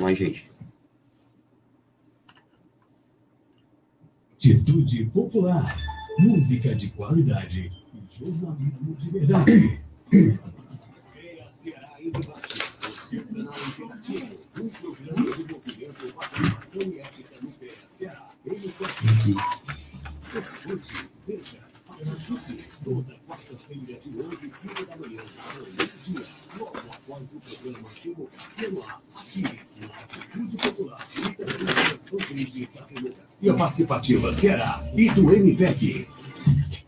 mais, gente. Atitude Popular, música de qualidade e jornalismo de verdade. CREA Ceará em Debate, o seu canal interativo, um programa de movimento, participação e ética no CREA Ceará. Escute, veja, participe, toda quarta-feira de 11h05 da manhã ao meio-dia, logo após o programa Democracia no Ar, aqui na Atitude Popular e também nas fanpages da Democracia Participativa Ceará e do MPEC.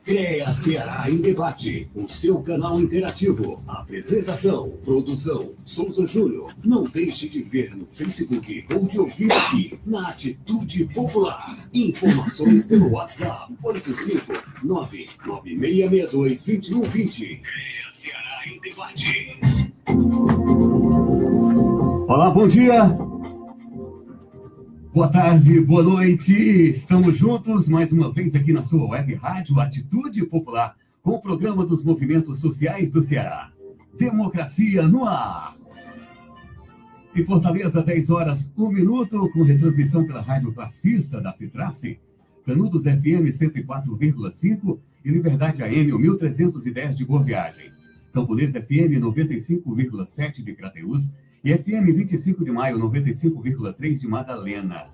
CREA Ceará em Debate, o seu canal interativo. Apresentação, produção, Souza Júnior. Não deixe de ver no Facebook ou de ouvir aqui na Atitude Popular. Informações pelo WhatsApp 859-9662-2120. CREA Ceará em Debate. Olá, bom dia. Boa tarde, boa noite. Estamos juntos mais uma vez aqui na sua web rádio Atitude Popular, com o programa dos movimentos sociais do Ceará. Democracia no Ar. Em Fortaleza, 10 horas, 1 minuto, com retransmissão pela rádio classista da Fitrace, Canudos FM 104,5 e Liberdade AM 1310 de Boa Viagem. Camponês FM 95,7 de Crateús e FM 25 de Maio 95,3 de Madalena.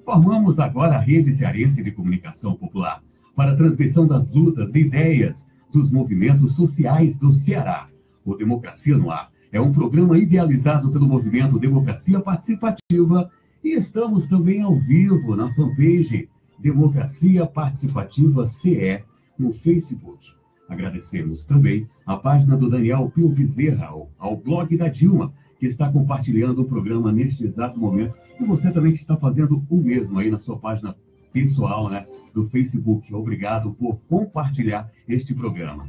Formamos agora a Rede Cearense de Comunicação Popular para a transmissão das lutas e ideias dos movimentos sociais do Ceará. O Democracia no Ar é um programa idealizado pelo movimento Democracia Participativa e estamos também ao vivo na fanpage Democracia Participativa CE no Facebook. Agradecemos também a página do Daniel Pio Bezerra, ao blog da Dilma, que está compartilhando o programa neste exato momento. E você também que está fazendo o mesmo aí na sua página pessoal, né, do Facebook. Obrigado por compartilhar este programa.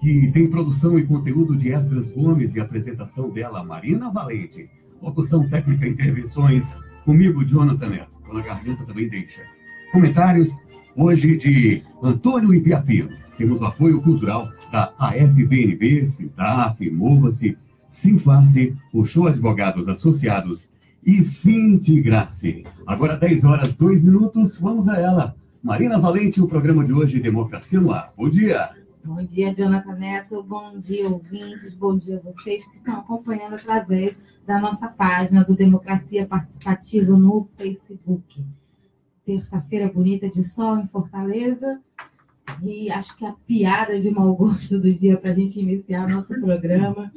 Que tem produção e conteúdo de Esdras Gomes e apresentação dela, Marina Valente. Locução técnica e intervenções comigo, Jonathan Neto. Quando a garganta também deixa. Comentários hoje de Antônio Ibiapino. Temos o apoio cultural da AFBNB, Sintaf, Mova-se, Sinface, o Show Advogados Associados e Sintigrace. Agora 10 horas, 2 minutos, vamos a ela. Marina Valente, o programa de hoje, Democracia no Ar. Bom dia. Bom dia, Jonathan Neto. Bom dia, ouvintes. Bom dia a vocês que estão acompanhando através da nossa página do Democracia Participativa no Facebook. Terça-feira bonita de sol em Fortaleza. E acho que a piada de mau gosto do dia para a gente iniciar nosso programa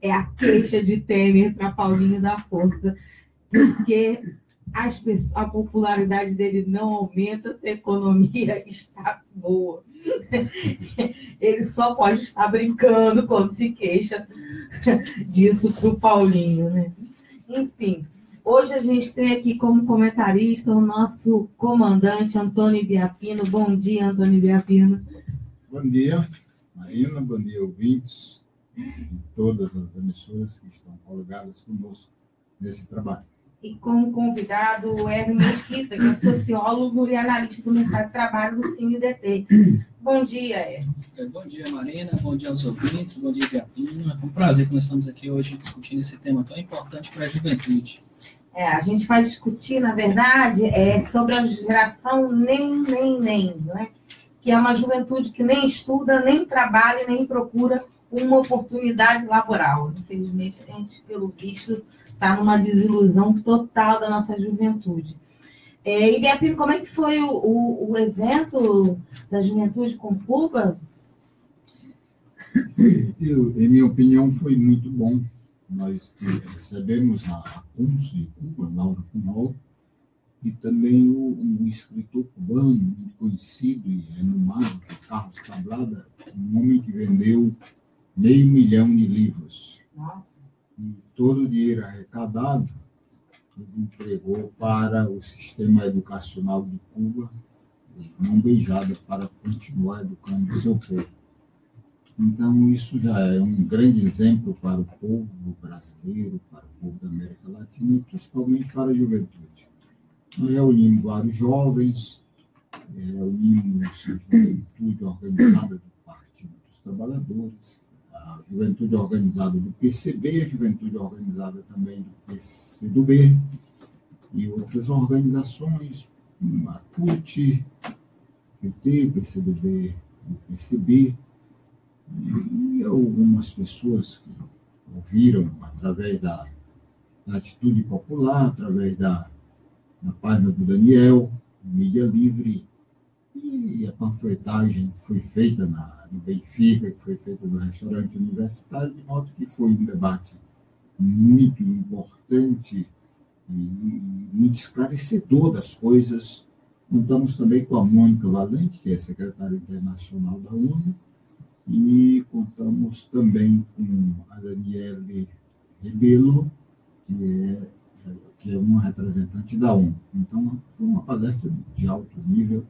é a queixa de Temer para Paulinho da Força, porque a popularidade dele não aumenta se a economia está boa. Ele só pode estar brincando quando se queixa disso para o Paulinho, né? Enfim. Hoje a gente tem aqui como comentarista o nosso comandante Antônio Ibiapino. Bom dia, Antônio Ibiapino. Bom dia, Marina. Bom dia, ouvintes de todas as emissoras que estão coligadas conosco nesse trabalho. E como convidado, o Hélio Mesquita, que é sociólogo e analista do mercado de trabalho do CineDT. Bom dia, Hélio. Bom dia, Marina. Bom dia aos ouvintes. Bom dia, Ibiapino. É um prazer que nós estamos aqui hoje discutindo esse tema tão importante para a juventude. A gente vai discutir, na verdade, sobre a geração nem, né? Que é uma juventude que nem estuda, nem trabalha, nem procura uma oportunidade laboral. Infelizmente, a gente, pelo visto, está numa desilusão total da nossa juventude. E, Ibiapino, como é que foi o evento da juventude com Cuba? Em minha opinião, foi muito bom. Nós recebemos a Cúncio de Cuba, Laura Cunhol, e também um escritor cubano muito conhecido e renomado, que é Carlos Tablada, um homem que vendeu 500 mil de livros. Nossa. E todo o dinheiro arrecadado ele entregou para o sistema educacional de Cuba, mão beijada, para continuar educando o seu povo. Então, isso já é um grande exemplo para o povo brasileiro, para o povo da América Latina e principalmente para a juventude. Nós reunimos vários jovens, reunimos a juventude organizada do Partido dos Trabalhadores, a a juventude organizada do PCB, a juventude organizada também do PCdoB e outras organizações, a CUT, PT, PCdoB e PCB, e algumas pessoas que ouviram através da Atitude Popular, através da página do Daniel, Mídia Livre, e a panfletagem que foi feita no Benfica, que foi feita no restaurante universitário, de modo que foi um debate muito importante e muito esclarecedor das coisas. Contamos também com a Mônica Valente, que é secretária internacional da ONU, e contamos também com a Daniele Rebelo, que é uma representante da ONU. Então, foi uma palestra de alto nível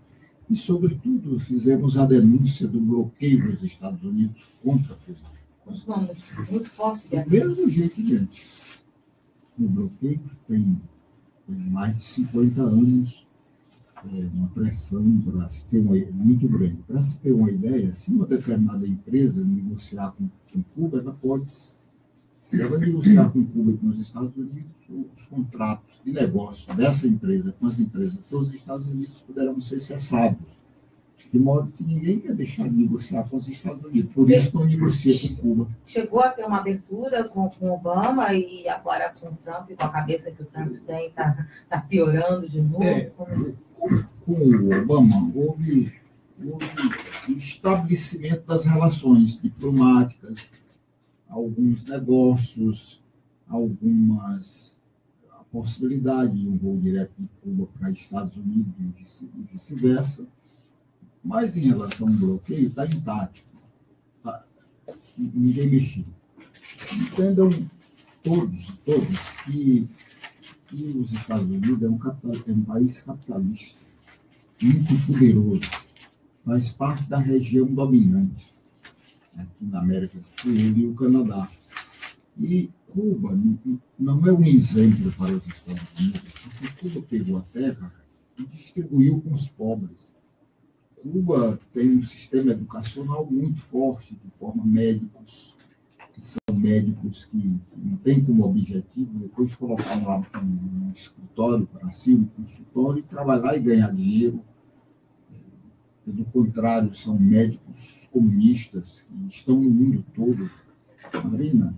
e, sobretudo, fizemos a denúncia do bloqueio dos Estados Unidos contra a FEBEM. Os nomes muito fortes. Do mesmo jeito de antes. O bloqueio tem mais de 50 anos, uma pressão para se ter muito grande. Para se ter uma ideia, se uma determinada empresa negociar com Cuba, ela pode, se ela negociar com Cuba e com os Estados Unidos, os contratos de negócio dessa empresa com as empresas dos Estados Unidos poderão ser cessados. De modo que ninguém quer deixar de negociar com os Estados Unidos. Por isso não negocia com Cuba. Chegou a ter uma abertura com Obama e agora com o Trump, com a cabeça que o Trump tem, está piorando de novo. Com o Obama, houve o estabelecimento das relações diplomáticas, alguns negócios, a possibilidade de um voo direto de Cuba para Estados Unidos e vice-versa. Mas em relação ao bloqueio, está intacto. Ninguém mexeu. Entendam todos que os Estados Unidos é um país capitalista, muito poderoso, faz parte da região dominante, aqui na América do Sul e o Canadá. E Cuba não é um exemplo para os Estados Unidos, porque Cuba pegou a terra e distribuiu com os pobres. Cuba tem um sistema educacional muito forte, que forma médicos, que são médicos que não têm como objetivo depois colocar um escritório para si, um consultório, e trabalhar e ganhar dinheiro. Pelo contrário, são médicos comunistas que estão no mundo todo. Marina,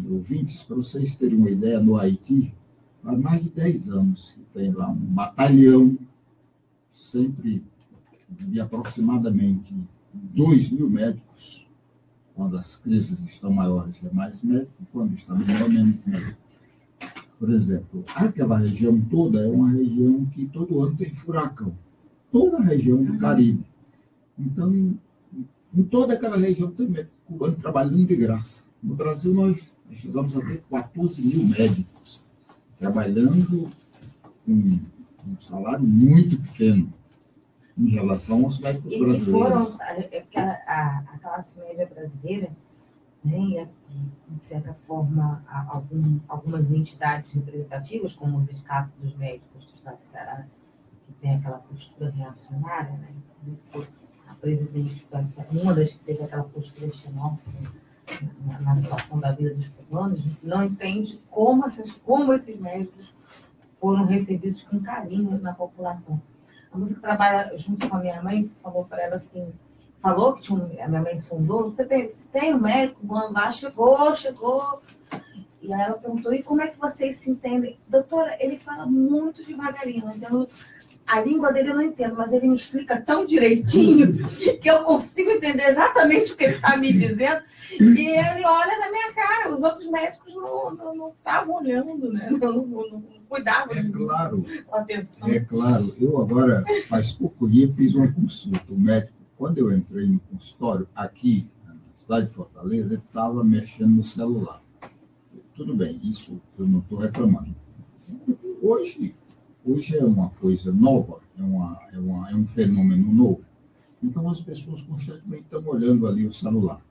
ouvintes, para vocês terem uma ideia, no Haiti, há mais de 10 anos que tem lá um batalhão, sempre de aproximadamente 2.000 médicos. Quando as crises estão maiores, é mais médico, quando está menor, menos médico. Por exemplo, aquela região toda é uma região que todo ano tem furacão. Toda a região do Caribe. Então, em toda aquela região tem médico cubano trabalhando de graça. No Brasil, nós chegamos a ter 14.000 médicos trabalhando com um salário muito pequeno em relação aos médicos brasileiros. E foram, a classe média brasileira, né, e, de certa forma, algumas entidades representativas, como o Sindicato dos Médicos do Estado de Ceará, que tem aquela postura reacionária, né, inclusive foi a presidente, foi uma das que teve aquela postura xenófoba na situação da vida dos cubanos, não entende como esses médicos foram recebidos com carinho na população. A moça que trabalha junto com a minha mãe falou para ela assim, falou que a minha mãe sondou, você tem um médico, vamos lá, chegou. E aí ela perguntou, e como é que vocês se entendem? Doutora, ele fala muito devagarinho, então a língua dele eu não entendo, mas ele me explica tão direitinho que eu consigo entender exatamente o que ele está me dizendo. E ele olha na minha cara, os outros médicos não estavam olhando, né? Não cuidavam com atenção. É claro, eu agora, faz pouco dia, fiz uma consulta. O médico, quando eu entrei no consultório, aqui na cidade de Fortaleza, ele estava mexendo no celular. Tudo bem, isso eu não estou reclamando. Hoje é uma coisa nova, é um fenômeno novo. Então, as pessoas constantemente estão olhando ali o celular.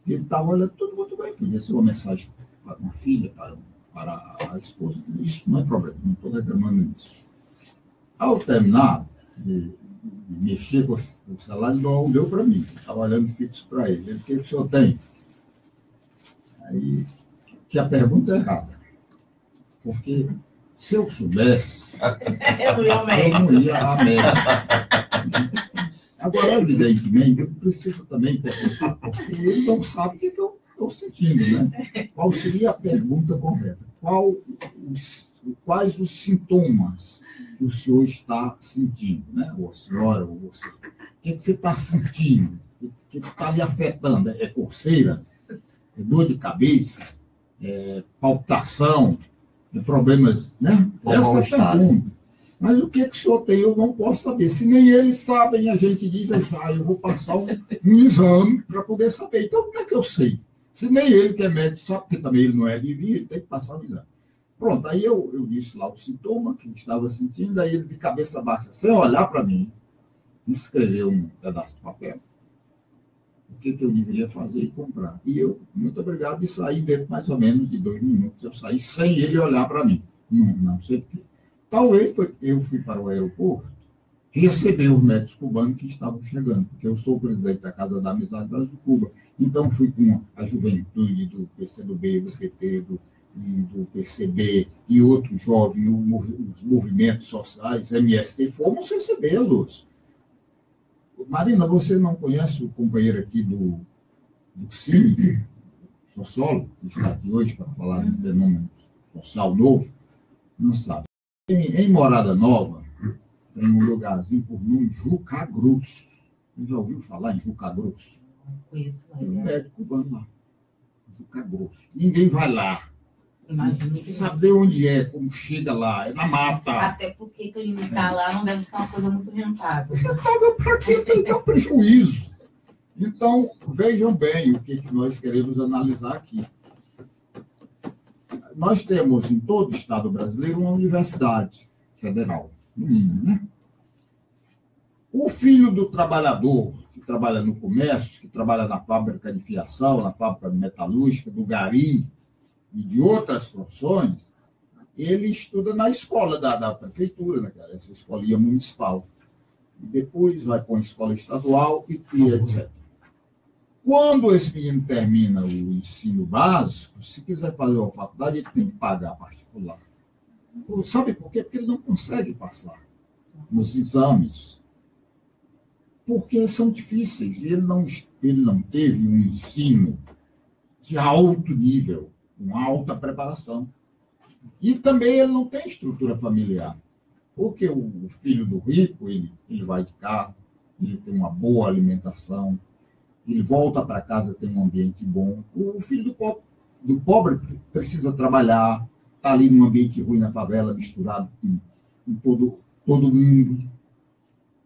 Ele estava olhando tudo muito bem. Podia ser uma mensagem para uma filha, para a esposa. Isso não é problema, não estou reclamando disso. Ao terminar de mexer com o salário, não deu para mim. Estava olhando fixo para ele. Ele, o que o senhor tem? Aí, que a pergunta é errada. Porque se eu soubesse, eu não ia a médico. Agora, evidentemente, eu preciso também perguntar, porque ele não sabe o que eu estou sentindo, né? Qual seria a pergunta correta? Quais os sintomas que o senhor está sentindo, né? Ou a senhora, ou você. O que você está sentindo? O que está lhe afetando? É coceira? É dor de cabeça? É palpitação? É problemas, né? Essa é a pergunta. Mas o que o senhor tem, eu não posso saber. Se nem eles sabem, a gente diz, eu vou passar um exame para poder saber. Então, como é que eu sei? Se nem ele, que é médico, sabe, porque também ele não é de vir, ele tem que passar um exame. Pronto, aí eu disse lá o sintoma que estava sentindo, aí ele de cabeça baixa, sem olhar para mim, escreveu um pedaço de papel. O que eu deveria fazer e comprar. E eu, muito obrigado, e saí dentro mais ou menos de 2 minutos. Eu saí sem ele olhar para mim. Não sei por quê. Talvez eu fui para o aeroporto receber os médicos cubanos que estavam chegando, porque eu sou o presidente da Casa da Amizade Brasil de Cuba. Então, fui com a juventude do PCdoB, do PT, do PCB e outros jovens, os movimentos sociais, MST, fomos recebê-los. Marina, você não conhece o companheiro aqui do Cine, sociólogo, que está aqui hoje para falar de um fenômeno social novo? Não sabe. Em Morada Nova, tem um lugarzinho por nome Juca Grosso. Você já ouviu falar em Juca Grosso? Conheço. Tem um médico cubano lá. Juca Grosso. Ninguém vai lá. Imagina que sabe de onde é, como chega lá, é na mata. Até porque clinicar lá não deve ser uma coisa muito rentável. Rentável para quem tem que dar prejuízo. Então, vejam bem o que nós queremos analisar aqui. Nós temos em todo o Estado brasileiro uma universidade federal, no mínimo, né? O filho do trabalhador que trabalha no comércio, que trabalha na fábrica de fiação, na fábrica metalúrgica, do gari e de outras profissões, ele estuda na escola da prefeitura, né, cara? Essa escolinha municipal. E depois vai para uma escola estadual e etc. Quando esse menino termina o ensino básico, se quiser fazer uma faculdade, ele tem que pagar particular. Sabe por quê? Porque ele não consegue passar nos exames. Porque são difíceis. Ele não teve um ensino de alto nível, com alta preparação. E também ele não tem estrutura familiar. Porque o filho do rico, ele vai de carro, ele tem uma boa alimentação, ele volta para casa, tem um ambiente bom. O filho do pobre precisa trabalhar, está ali num ambiente ruim na favela, misturado com todo mundo,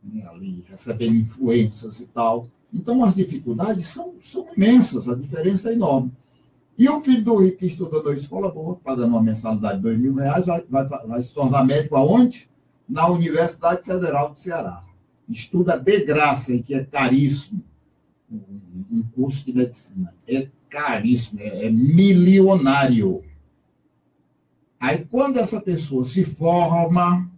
né, ali recebendo influências e tal. Então, as dificuldades são imensas, a diferença é enorme. E o filho do rico que estudou na escola boa, pagando uma mensalidade de R$2.000, vai se tornar médico aonde? Na Universidade Federal do Ceará. Estuda de graça, e que é caríssimo. Um curso de medicina. É caríssimo, é milionário. Aí, quando essa pessoa se forma,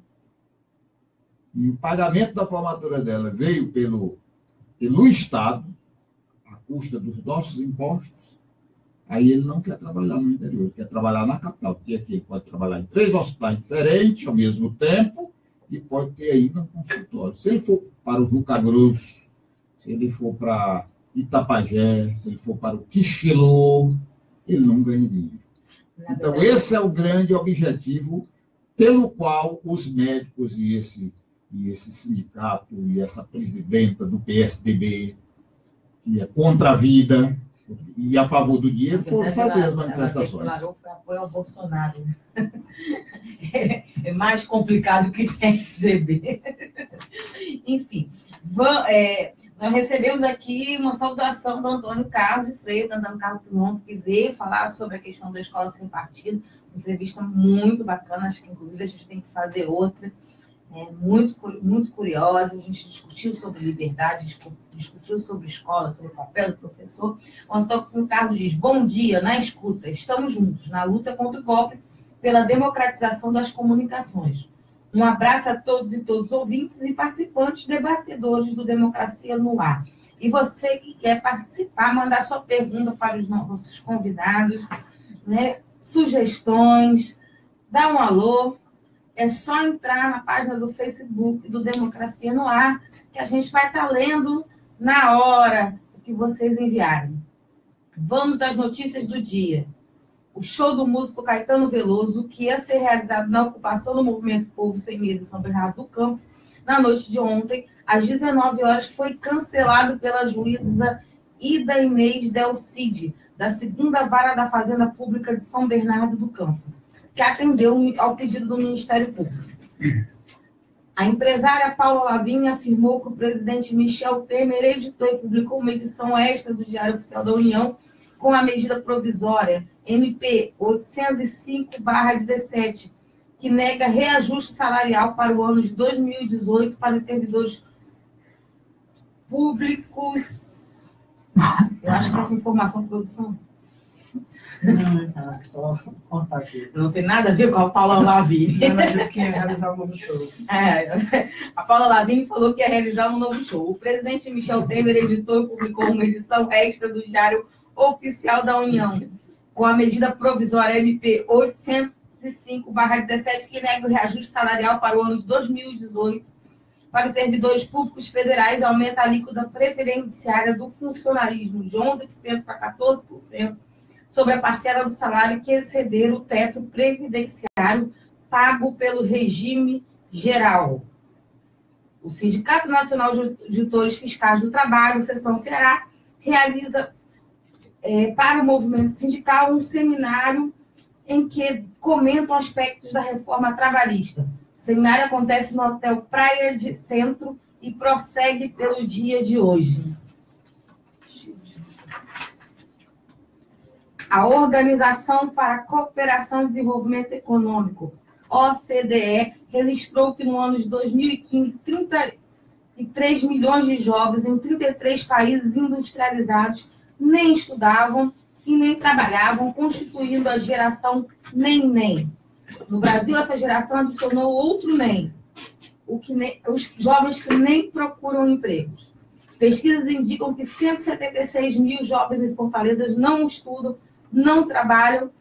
e o pagamento da formatura dela veio pelo Estado, à custa dos nossos impostos, aí ele não quer trabalhar no interior, ele quer trabalhar na capital, porque aqui ele pode trabalhar em 3 hospitais diferentes ao mesmo tempo e pode ter ainda um consultório. Se ele for para o Juca Grosso, se ele for para Itapajé, se ele for para o Quixilô, ele não ganha dinheiro. Então, esse é o grande objetivo pelo qual os médicos e esse sindicato e essa presidenta do PSDB, que é contra a vida e a favor do dinheiro, foram fazer as manifestações. Ela declarou que apoio ao Bolsonaro. É mais complicado que PSDB. Enfim, nós recebemos aqui uma saudação do Antônio Carlos de Freire, do Antônio Carlos Pronto, que veio falar sobre a questão da escola sem partido. Uma entrevista muito bacana, acho que inclusive a gente tem que fazer outra. Muito curiosa, a gente discutiu sobre liberdade, discutiu sobre escola, sobre o papel do professor. O Antônio Carlos diz: bom dia, na escuta, estamos juntos na luta contra o golpe pela democratização das comunicações. Um abraço a todos e todos os ouvintes e participantes debatedores do Democracia no Ar. E você que quer participar, mandar sua pergunta para os nossos convidados, né? Sugestões, dá um alô, é só entrar na página do Facebook do Democracia no Ar, que a gente vai estar lendo na hora o que vocês enviarem. Vamos às notícias do dia. O show do músico Caetano Veloso, que ia ser realizado na ocupação do Movimento Povo Sem Medo em São Bernardo do Campo, na noite de ontem, às 19 horas, foi cancelado pela juíza Ida Inês Delcide, da 2ª Vara da Fazenda Pública de São Bernardo do Campo, que atendeu ao pedido do Ministério Público. A empresária Paula Lavigne afirmou que o presidente Michel Temer editou e publicou uma edição extra do Diário Oficial da União com a medida provisória MP 805/17, que nega reajuste salarial para o ano de 2018 para os servidores públicos. Eu acho que essa informação, produção. Não, tá, só contar aqui. Não tem nada a ver com a Paula Lavigne. Ela disse que ia realizar um novo show. A Paula Lavigne falou que ia realizar um novo show. O presidente Michel Temer editou e publicou uma edição extra do Diário Oficial da União, com a medida provisória MP 805/17, que nega o reajuste salarial para o ano de 2018 para os servidores públicos federais e aumenta a alíquota preferenciária do funcionalismo de 11% para 14% sobre a parcela do salário que exceder o teto previdenciário pago pelo regime geral. O Sindicato Nacional de Auditores Fiscais do Trabalho, Seção Ceará, realiza para o movimento sindical um seminário em que comentam aspectos da reforma trabalhista. O seminário acontece no Hotel Praia de Centro e prossegue pelo dia de hoje. A Organização para a Cooperação e Desenvolvimento Econômico, OCDE, registrou que no ano de 2015, 33 milhões de jovens em 33 países industrializados nem estudavam e nem trabalhavam, constituindo a geração nem-nem. No Brasil, essa geração adicionou outro nem, os jovens que nem procuram empregos. Pesquisas indicam que 176 mil jovens em Fortaleza não estudam, não trabalham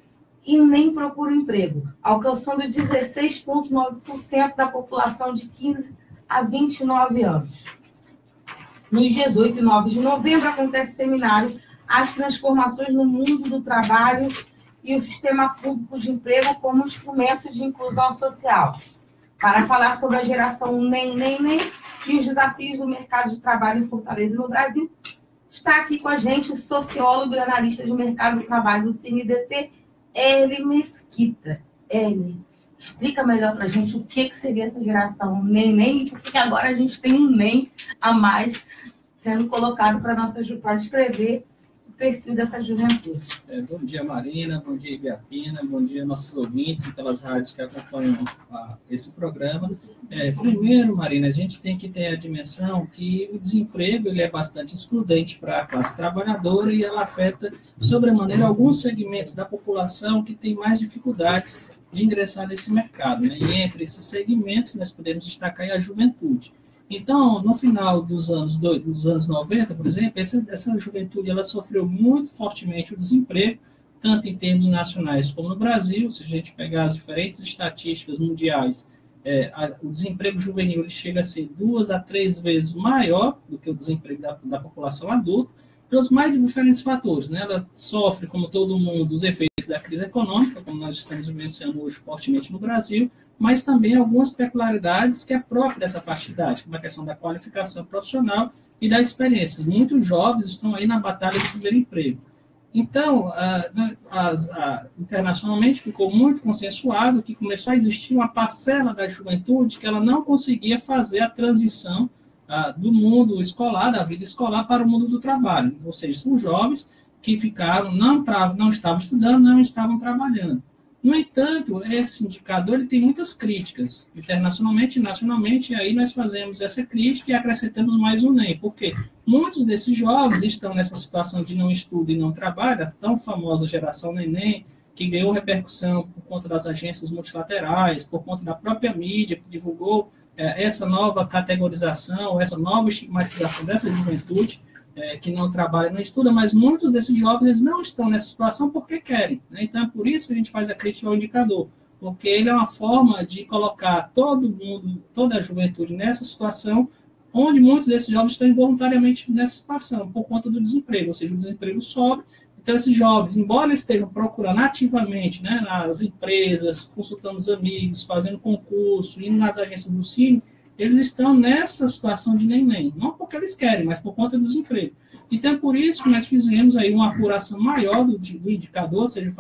e nem procuram emprego, alcançando 16,9% da população de 15 a 29 anos. Nos dias 8 e 9 de novembro acontece o seminário As Transformações no Mundo do Trabalho e o Sistema Público de Emprego como Instrumentos de Inclusão Social, para falar sobre a geração nem e os desafios do mercado de trabalho em Fortaleza e no Brasil. Está aqui com a gente o sociólogo e analista de mercado do trabalho do CNDT, Eli Mesquita. Eli, explica melhor para a gente o que seria essa geração nem e por que agora a gente tem um nem a mais sendo colocado para descrever o perfil dessa juventude. Bom dia, Marina, bom dia, Ibiapina, bom dia, nossos ouvintes e pelas rádios que acompanham esse programa. Primeiro, Marina, a gente tem que ter a dimensão que o desemprego ele é bastante excludente para a classe trabalhadora e ela afeta, sobremaneira, alguns segmentos da população que têm mais dificuldades de ingressar nesse mercado, né? E entre esses segmentos, nós podemos destacar a juventude. Então, no final dos anos 90, por exemplo, essa juventude ela sofreu muito fortemente o desemprego, tanto em termos nacionais como no Brasil. Se a gente pegar as diferentes estatísticas mundiais, o desemprego juvenil ele chega a ser 2 a 3 vezes maior do que o desemprego da população adulta, pelos mais diferentes fatores, né? Ela sofre, como todo mundo, os efeitos da crise econômica, como nós estamos vivenciando hoje fortemente no Brasil, mas também algumas peculiaridades que é própria dessa faixa de idade, como a questão da qualificação profissional e das experiências. Muitos jovens estão aí na batalha de primeiro emprego. Então, internacionalmente ficou muito consensuado que começou a existir uma parcela da juventude que ela não conseguia fazer a transição do mundo escolar, da vida escolar, para o mundo do trabalho. Ou seja, são jovens que ficaram, não estavam estudando, não estavam trabalhando. No entanto, esse indicador ele tem muitas críticas, internacionalmente e nacionalmente, e aí nós fazemos essa crítica e acrescentamos mais um NEM, porque muitos desses jovens estão nessa situação de não estudo e não trabalho, a tão famosa geração neném, que ganhou repercussão por conta das agências multilaterais, por conta da própria mídia, que divulgou essa nova categorização, essa nova estigmatização dessa juventude, que não trabalha, não estuda, mas muitos desses jovens não estão nessa situação porque querem, né? Então, é por isso que a gente faz a crítica ao indicador, porque ele é uma forma de colocar todo mundo, toda a juventude nessa situação, onde muitos desses jovens estão involuntariamente nessa situação, por conta do desemprego, ou seja, o desemprego sobe. Então, esses jovens, embora eles estejam procurando ativamente, né, nas empresas, consultando os amigos, fazendo concurso, indo nas agências do Cine, eles estão nessa situação de nem-nem. Não porque eles querem, mas por conta do desemprego. Então, é por isso que nós fizemos aí uma apuração maior do indicador, ou seja,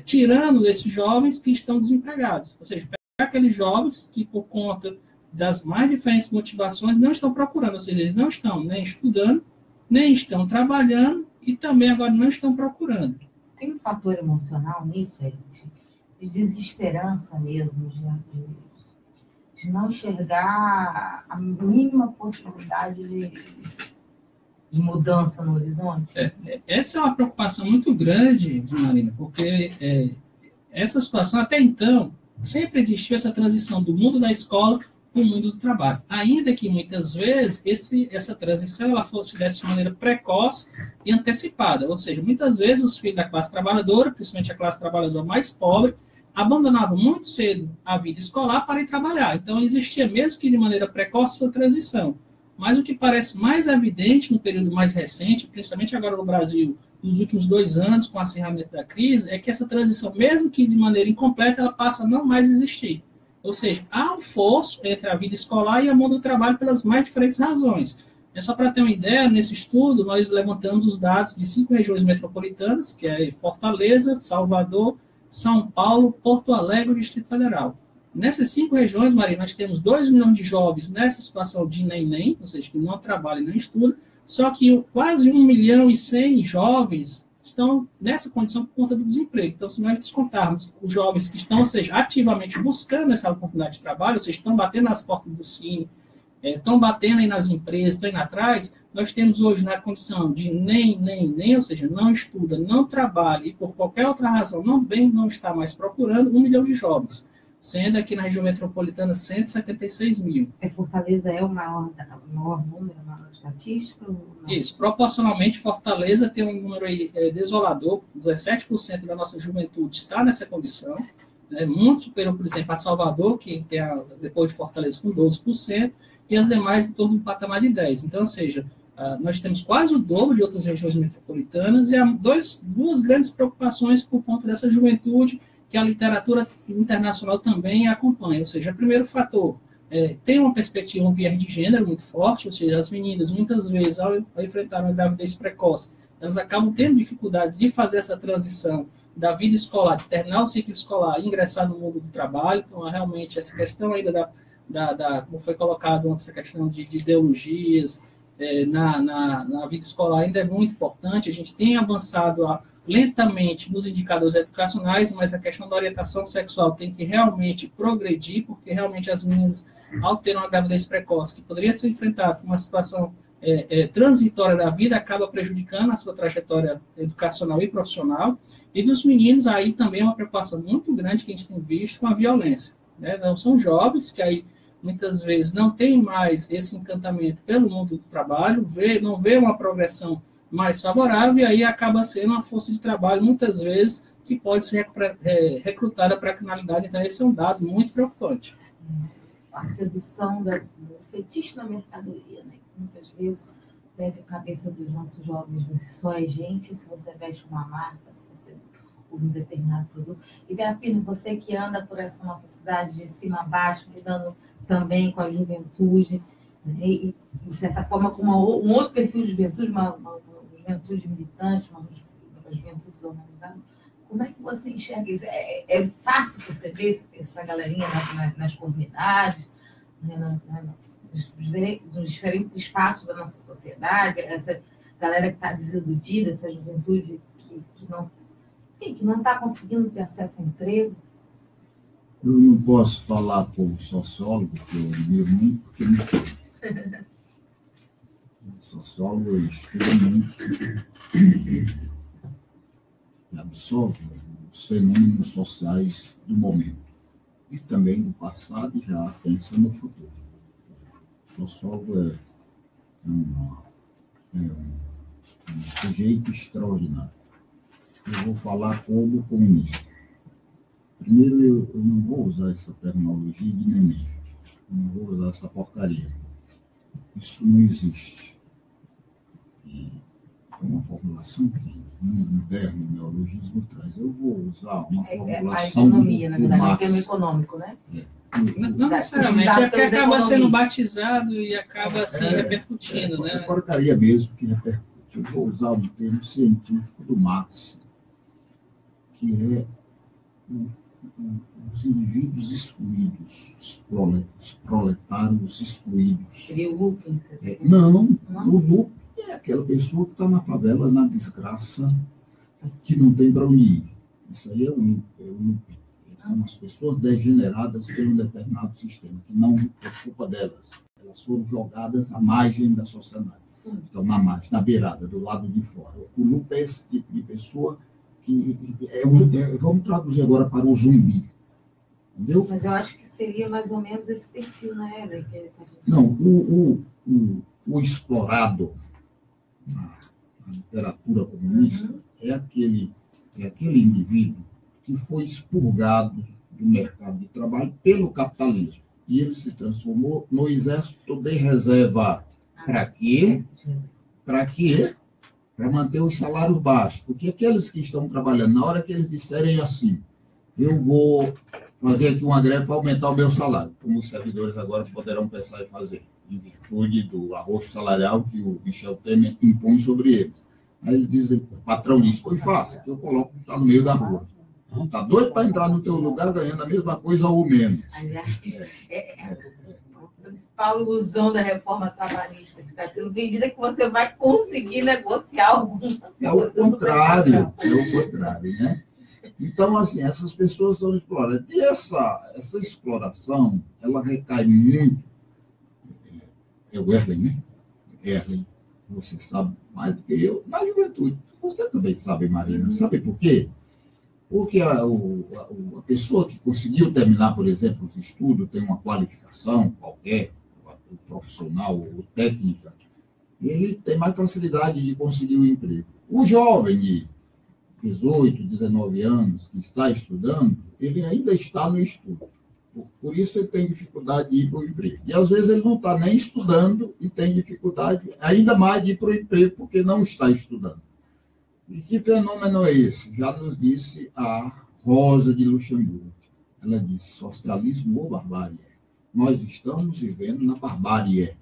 tirando esses jovens que estão desempregados. Ou seja, pegar aqueles jovens que, por conta das mais diferentes motivações, não estão procurando, ou seja, eles não estão nem estudando, nem estão trabalhando, e também agora não estão procurando. Tem um fator emocional nisso, de desesperança mesmo, de não enxergar a mínima possibilidade de mudança no horizonte? Essa é uma preocupação muito grande, Marina, porque essa situação, até então, sempre existiu essa transição do mundo da escola para o mundo do trabalho. Ainda que, muitas vezes, essa transição ela se desse de maneira precoce e antecipada. Ou seja, muitas vezes os filhos da classe trabalhadora, principalmente a classe trabalhadora mais pobre, abandonavam muito cedo a vida escolar para ir trabalhar. Então, existia, mesmo que de maneira precoce, essa transição. Mas o que parece mais evidente no período mais recente, principalmente agora no Brasil, nos últimos 2 anos, com o acirramento da crise, é que essa transição, mesmo que de maneira incompleta, ela passa a não mais existir. Ou seja, há um fosso entre a vida escolar e o mundo do trabalho pelas mais diferentes razões. Só para ter uma ideia, nesse estudo, nós levantamos os dados de 5 regiões metropolitanas, que é Fortaleza, Salvador, São Paulo, Porto Alegre e o Distrito Federal. Nessas 5 regiões, Maria, nós temos 2 milhões de jovens nessa situação de nem-nem, ou seja, que não trabalham e não estudam, só que quase 1 milhão e 100 jovens estão nessa condição por conta do desemprego. Então, se nós descontarmos os jovens que estão, ou seja, ativamente buscando essa oportunidade de trabalho, ou seja, estão batendo nas portas do Cine, estão batendo aí nas empresas, estão indo atrás, nós temos hoje na condição de nem, ou seja, não estuda, não trabalha e por qualquer outra razão não está mais procurando 1 milhão de jovens, sendo aqui na região metropolitana 176 mil. Fortaleza é o maior número, a maior estatística? Isso, proporcionalmente Fortaleza tem um número aí desolador, 17% da nossa juventude está nessa condição, muito superior, por exemplo, a Salvador, que tem depois de Fortaleza com 12%, e as demais em torno do patamar de 10%. Então, ou seja, nós temos quase o dobro de outras regiões metropolitanas e há duas grandes preocupações por conta dessa juventude que a literatura internacional também acompanha. Ou seja, o primeiro fator, tem uma perspectiva, um viés de gênero muito forte, ou seja, as meninas, muitas vezes, ao enfrentar uma gravidez precoce, elas acabam tendo dificuldades de fazer essa transição da vida escolar, de terminar o ciclo escolar e ingressar no mundo do trabalho. Então, realmente, essa questão ainda como foi colocado antes, essa questão de ideologias na vida escolar ainda é muito importante. A gente tem avançado lentamente nos indicadores educacionais, mas a questão da orientação sexual tem que realmente progredir, porque realmente as meninas, ao ter uma gravidez precoce, que poderia ser enfrentada com uma situação transitória da vida, acaba prejudicando a sua trajetória educacional e profissional. E dos meninos, aí também é uma preocupação muito grande que a gente tem visto com a violência. Não são jovens que aí muitas vezes não têm mais esse encantamento pelo mundo do trabalho, não vê uma progressão mais favorável, e aí acaba sendo uma força de trabalho, muitas vezes, que pode ser recrutada para a criminalidade. Então, esse é um dado muito preocupante. A sedução do fetiche da mercadoria, né? Muitas vezes, dentro da cabeça dos nossos jovens, você só é gente se você veste uma marca, se você usa um determinado produto. E, Beapino, você que anda por essa nossa cidade de cima a baixo, lidando também com a juventude, né? E, de certa forma, com um outro perfil de juventude, uma juventude militante, uma juventude desorganizada. Como é que você enxerga isso? É fácil perceber essa galerinha nas comunidades, né, nos diferentes espaços da nossa sociedade, essa galera que está desiludida, essa juventude que não está conseguindo ter acesso ao emprego? Eu não posso falar como sociólogo, que eu admiro muito, porque não sou. Sociólogo estuda muito, absorve os fenômenos sociais do momento. E também do passado e já pensa no futuro. O sociólogo é um sujeito extraordinário. Eu vou falar como comunista. Primeiro, eu não vou usar essa terminologia de neném. Eu não vou usar essa porcaria. Isso não existe. E é uma formulação que o moderno neologismo traz. Eu vou usar uma formulação a economia, na verdade, Marx. o termo econômico, né? Não necessariamente, é porque acaba sendo batizado e acaba assim repercutindo, né? É porcaria mesmo que repercute. Eu vou usar um termo científico do Marx, que é os indivíduos excluídos, os proletários excluídos. Seria o Lupen? Não, o Lupen é aquela pessoa que está na favela, na desgraça, que não tem para onde ir. Isso aí é o Lupen. São as pessoas degeneradas por um determinado sistema, que não é culpa delas. Elas foram jogadas à margem da sociedade. Estão na margem, na beirada, do lado de fora. O Lupen é esse tipo de pessoa que vamos traduzir agora para o zumbi. Entendeu? Mas eu acho que seria mais ou menos esse perfil, né? Não, o explorado na literatura comunista é aquele indivíduo que foi expurgado do mercado de trabalho pelo capitalismo. E ele se transformou no exército de reserva. Para quê? Para quê? Para manter os salários baixos. Porque aqueles que estão trabalhando, na hora que eles disserem assim, eu vou fazer aqui uma greve para aumentar o meu salário, como os servidores agora poderão pensar em fazer, em virtude do arrocho salarial que o Michel Temer impõe sobre eles. Aí eles dizem, o patrão diz, pois faça, que eu coloco que está no meio da rua. Está doido para entrar no teu lugar ganhando a mesma coisa ou menos. A principal ilusão da reforma trabalhista que está sendo vendida é que você vai conseguir negociar alguma coisa. É o contrário, né? Então, assim, essas pessoas são exploradas. E essa exploração, ela recai muito. É o Erlen, né? Erlen, você sabe mais do que eu, na juventude. Você também sabe, Marina. Sabe por quê? Porque a pessoa que conseguiu terminar, por exemplo, os estudos, tem uma qualificação qualquer, profissional ou técnica, ele tem mais facilidade de conseguir um emprego. O jovem de 18, 19 anos que está estudando, ele ainda está no estudo. Por isso ele tem dificuldade de ir para o emprego. E às vezes ele não está nem estudando e tem dificuldade ainda mais de ir para o emprego porque não está estudando. E que fenômeno é esse? Já nos disse a Rosa de Luxemburgo. Ela disse, socialismo ou barbárie? Nós estamos vivendo na barbárie.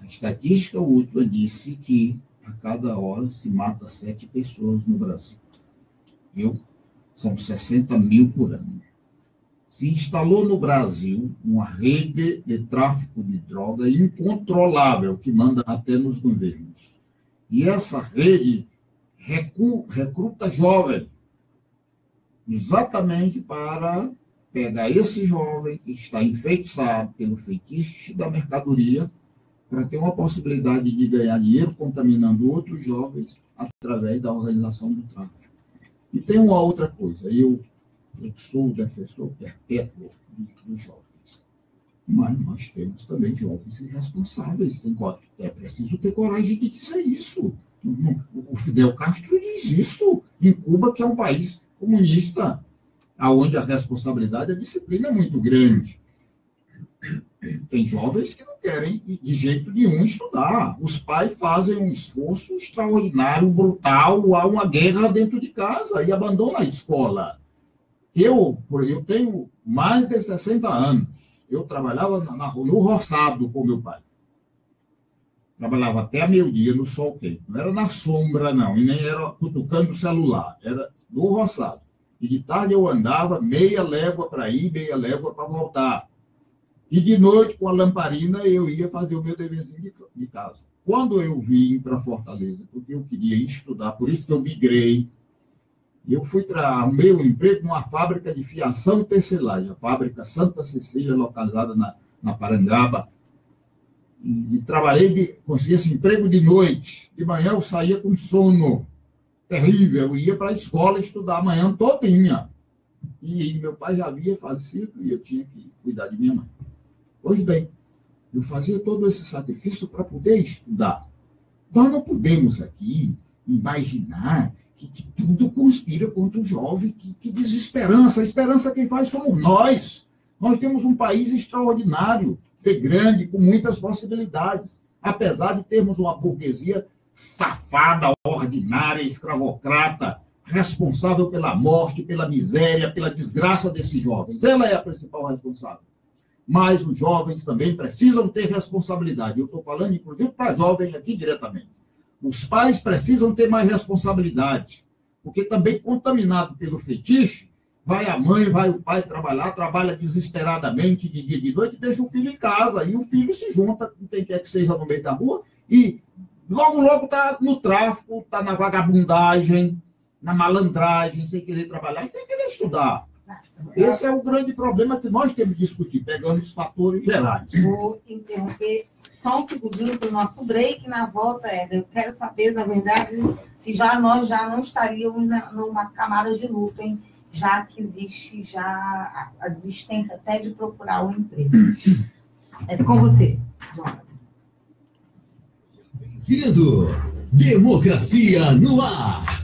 A estatística última disse que a cada hora se mata 7 pessoas no Brasil. São 60 mil por ano. Se instalou no Brasil uma rede de tráfico de droga incontrolável que manda até nos governos. E essa rede recruta jovem, exatamente para pegar esse jovem que está enfeitiçado pelo feitiço da mercadoria, para ter uma possibilidade de ganhar dinheiro contaminando outros jovens através da organização do tráfico. E tem uma outra coisa, eu sou o defensor perpétuo dos jovens, mas nós temos também jovens irresponsáveis. É preciso ter coragem de dizer isso. O Fidel Castro diz isso em Cuba, que é um país comunista, onde a responsabilidade e a disciplina é muito grande. Tem jovens que não querem, de jeito nenhum, estudar. Os pais fazem um esforço extraordinário, brutal, há uma guerra dentro de casa e abandonam a escola. Eu tenho mais de 60 anos. Eu trabalhava no roçado com meu pai. Trabalhava até meio-dia no sol quente. Não era na sombra, não. E nem era cutucando o celular. Era no roçado. E de tarde eu andava meia légua para ir, meia légua para voltar. E de noite, com a lamparina, eu ia fazer o meu deverzinho de casa. Quando eu vim para Fortaleza, porque eu queria estudar, por isso que eu migrei, eu fui para meu emprego numa fábrica de fiação e tecelagem, a fábrica Santa Cecília, localizada na Parangaba. E trabalhei, consegui esse emprego de noite. De manhã eu saía com sono. terrível. Eu ia para a escola estudar a manhã todinha. E meu pai já havia falecido e eu tinha que cuidar de minha mãe. Pois bem, eu fazia todo esse sacrifício para poder estudar. Nós não podemos aqui imaginar que tudo conspira contra o jovem, que desesperança. A esperança quem faz somos nós. Nós temos um país extraordinário, grande, com muitas possibilidades. Apesar de termos uma burguesia safada, ordinária, escravocrata, responsável pela morte, pela miséria, pela desgraça desses jovens. Ela é a principal responsável. Mas os jovens também precisam ter responsabilidade. Eu estou falando, inclusive, para jovens aqui diretamente. Os pais precisam ter mais responsabilidade, porque também contaminado pelo fetiche, vai a mãe, vai o pai trabalhar, trabalha desesperadamente de dia e de noite, deixa o filho em casa, e o filho se junta com quem quer que seja no meio da rua, e logo está no tráfico, está na vagabundagem, na malandragem, sem querer trabalhar e sem querer estudar. Esse é o grande problema que nós temos que discutir, pegando os fatores gerais. Vou interromper só um segundinho para o nosso break. Na volta, eu quero saber, na verdade, se nós já não estaríamos numa camada de luta, hein? Já que existe já a desistência até de procurar um emprego. É com você, Jonathan. Bem-vindo! Democracia no ar!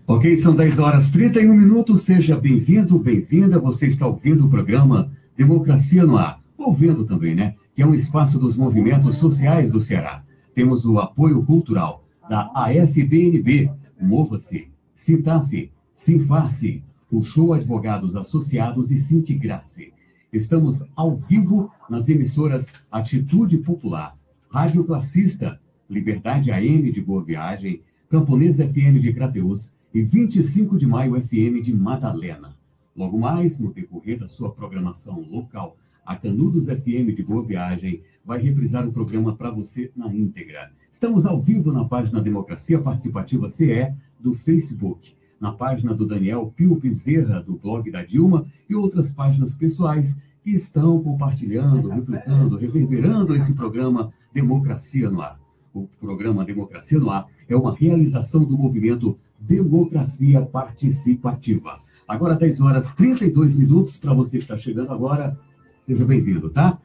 Ok, são 10h31. Seja bem-vindo, bem-vinda. Você está ouvindo o programa Democracia no Ar. Ouvindo também, né? Que é um espaço dos movimentos sociais do Ceará. Temos o apoio cultural da AFBNB, Mova-se, Sintaf, Sinfarce, o Show Advogados Associados e Sintigrace. Estamos ao vivo nas emissoras Atitude Popular, Rádio Classista, Liberdade AM de Boa Viagem, Camponesa FM de Crateús e 25 de Maio FM de Madalena. Logo mais, no decorrer da sua programação local, a Canudos FM de Boa Viagem vai reprisar o programa para você na íntegra. Estamos ao vivo na página Democracia Participativa CE do Facebook, na página do Daniel Pio Bezerra, do blog da Dilma, e outras páginas pessoais que estão compartilhando, replicando, reverberando esse programa Democracia no Ar. O programa Democracia no Ar é uma realização do movimento Democracia Participativa. Agora, 10h32, para você que está chegando agora, seja bem-vindo, tá?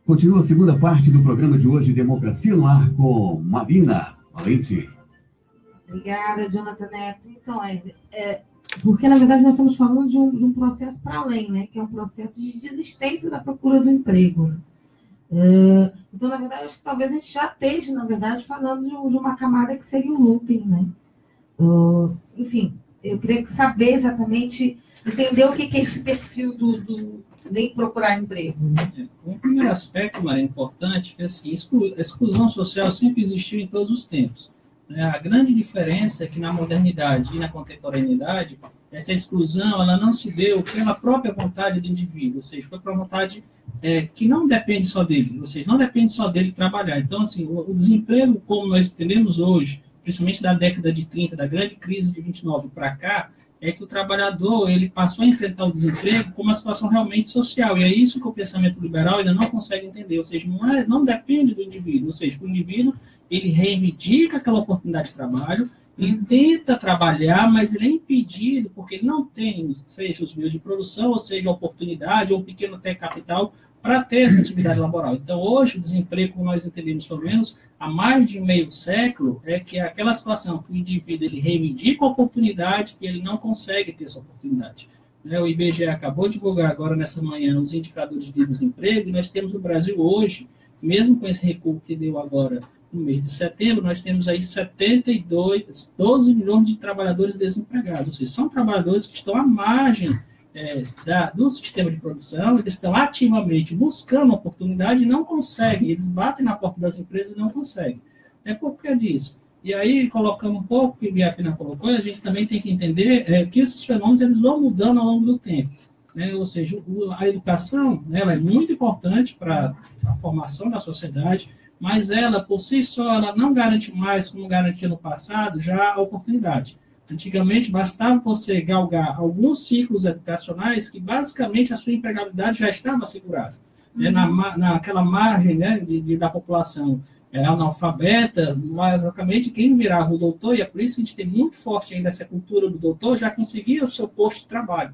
Continua a segunda parte do programa de hoje, Democracia no Ar, com Marina Valente. Obrigada, Jonathan Neto. Então, porque, na verdade, nós estamos falando de um processo para além, né? Que é um processo de desistência da procura do emprego. Então, na verdade, acho que talvez a gente já esteja, na verdade, falando de uma camada que seria o looping, né? Enfim, eu queria saber exatamente, entender o que é esse perfil do nem procurar emprego. Né? Um primeiro aspecto, Maria, importante, é assim, a exclusão social sempre existiu em todos os tempos. A grande diferença é que na modernidade e na contemporaneidade, essa exclusão ela não se deu pela própria vontade do indivíduo, ou seja, foi para uma vontade que não depende só dele, ou seja, não depende só dele trabalhar. Então, assim, o desemprego, como nós entendemos hoje, principalmente da década de 30, da grande crise de 29 para cá, é que o trabalhador ele passou a enfrentar o desemprego como uma situação realmente social. E é isso que o pensamento liberal ainda não consegue entender. Ou seja, não depende do indivíduo. Ou seja, o indivíduo ele reivindica aquela oportunidade de trabalho, ele tenta trabalhar, mas ele é impedido porque ele não tem, seja os meios de produção, ou seja, a oportunidade, ou pequeno até capital, para ter essa atividade laboral. Então, hoje, o desemprego, como nós entendemos, pelo menos, há mais de meio século, é que é aquela situação que o indivíduo ele reivindica a oportunidade e ele não consegue ter essa oportunidade. O IBGE acabou de divulgar agora, nessa manhã, os indicadores de desemprego, e nós temos no Brasil hoje, mesmo com esse recuo que deu agora no mês de setembro, nós temos aí 12 milhões de trabalhadores desempregados, ou seja, são trabalhadores que estão à margem do sistema de produção, eles estão ativamente buscando oportunidade e não conseguem, eles batem na porta das empresas e não conseguem. É por que disso. E aí, colocando um pouco o que a Biapina colocou, a gente também tem que entender que esses fenômenos eles vão mudando ao longo do tempo. Ou seja, a educação ela é muito importante para a formação da sociedade, mas ela, por si só, ela não garante mais, como garantia no passado, já a oportunidade. Antigamente, bastava você galgar alguns ciclos educacionais que, basicamente, a sua empregabilidade já estava assegurada. Naquela margem da população analfabeta, basicamente quem virava o doutor, e é por isso que a gente tem muito forte ainda essa cultura do doutor, já conseguia o seu posto de trabalho.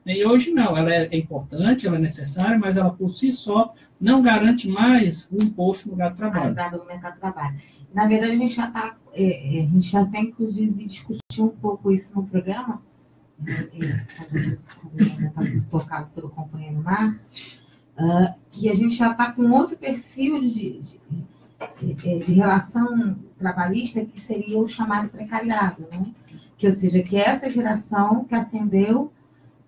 E hoje não, ela é importante, ela é necessária, mas ela por si só não garante mais um posto no lugar de trabalho. A entrada no mercado de trabalho. Na verdade, a gente já está, inclusive, discutindo um pouco isso no programa, está tocado pelo companheiro Márcio, que a gente já está com outro perfil de relação trabalhista, que seria o chamado precariado, né? Ou seja, que é essa geração que ascendeu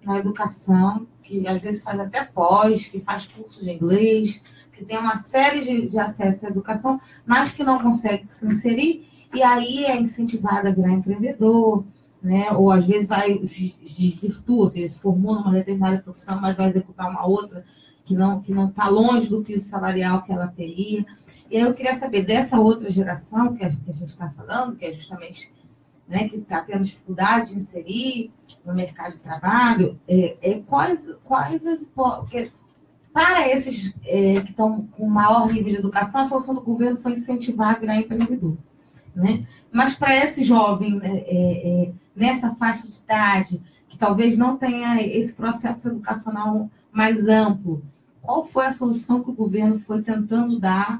na educação, que às vezes faz até pós, que faz curso de inglês, que tem uma série de acesso à educação, mas que não consegue se inserir, e aí é incentivado a virar empreendedor, né? Ou às vezes vai se desvirtua, ou seja, se formou numa determinada profissão, mas vai executar uma outra que não está longe do piso salarial que ela teria. E aí eu queria saber dessa outra geração que a gente está falando, que é justamente, né, que está tendo dificuldade de inserir no mercado de trabalho, quais as... Porque para esses que estão com maior nível de educação, a solução do governo foi incentivar a virar empreendedor, né? Mas para esse jovem, nessa faixa de idade, que talvez não tenha esse processo educacional mais amplo, qual foi a solução que o governo foi tentando dar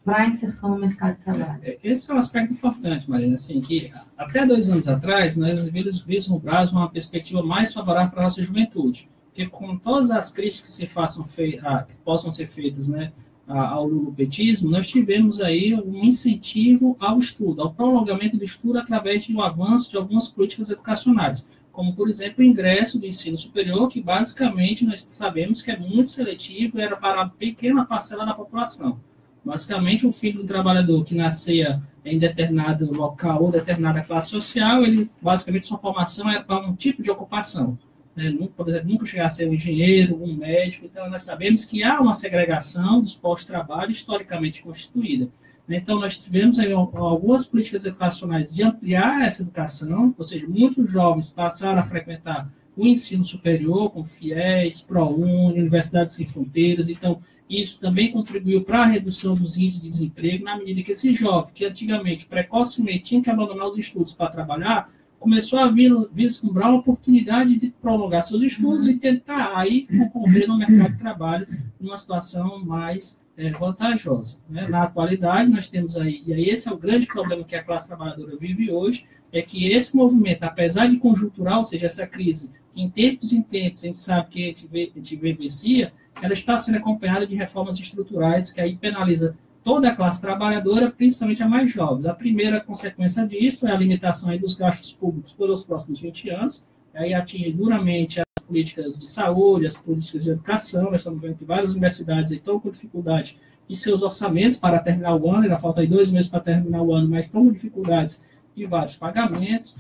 para a inserção no mercado de trabalho? Esse é um aspecto importante, Marina, assim, que até 2 anos atrás nós vislumbramos uma perspectiva mais favorável para a nossa juventude, porque com todas as críticas que possam ser feitas, né, ao lulopetismo, nós tivemos aí um incentivo ao estudo, ao prolongamento do estudo através do avanço de algumas políticas educacionais, como, por exemplo, o ingresso do ensino superior, que basicamente nós sabemos que é muito seletivo e era para uma pequena parcela da população. Basicamente, o filho do trabalhador que nascia em determinado local ou determinada classe social, ele, basicamente, sua formação era para um tipo de ocupação. Né? Por exemplo, nunca chegar a ser um engenheiro, um médico. Então, nós sabemos que há uma segregação dos postos de trabalho historicamente constituída. Então, nós tivemos aí algumas políticas educacionais de ampliar essa educação, ou seja, muitos jovens passaram a frequentar o ensino superior, com FIES, ProUni, Universidades Sem Fronteiras. Então, isso também contribuiu para a redução dos índices de desemprego, na medida que esse jovem, que antigamente, precocemente, tinha que abandonar os estudos para trabalhar, começou a vislumbrar uma oportunidade de prolongar seus estudos e tentar aí concorrer no mercado de trabalho numa situação mais vantajosa. Né? Na atualidade, nós temos aí, e aí esse é o grande problema que a classe trabalhadora vive hoje, é que esse movimento, apesar de conjuntural, ou seja, essa crise, em tempos a gente sabe que a gente vivencia, ela está sendo acompanhada de reformas estruturais que aí penaliza toda a classe trabalhadora, principalmente a mais jovens. A primeira consequência disso é a limitação aí dos gastos públicos pelos próximos 20 anos, aí atinge duramente as políticas de saúde, as políticas de educação. Nós estamos vendo que várias universidades aí estão com dificuldade em seus orçamentos para terminar o ano, ainda falta aí 2 meses para terminar o ano, mas estão com dificuldades de vários pagamentos.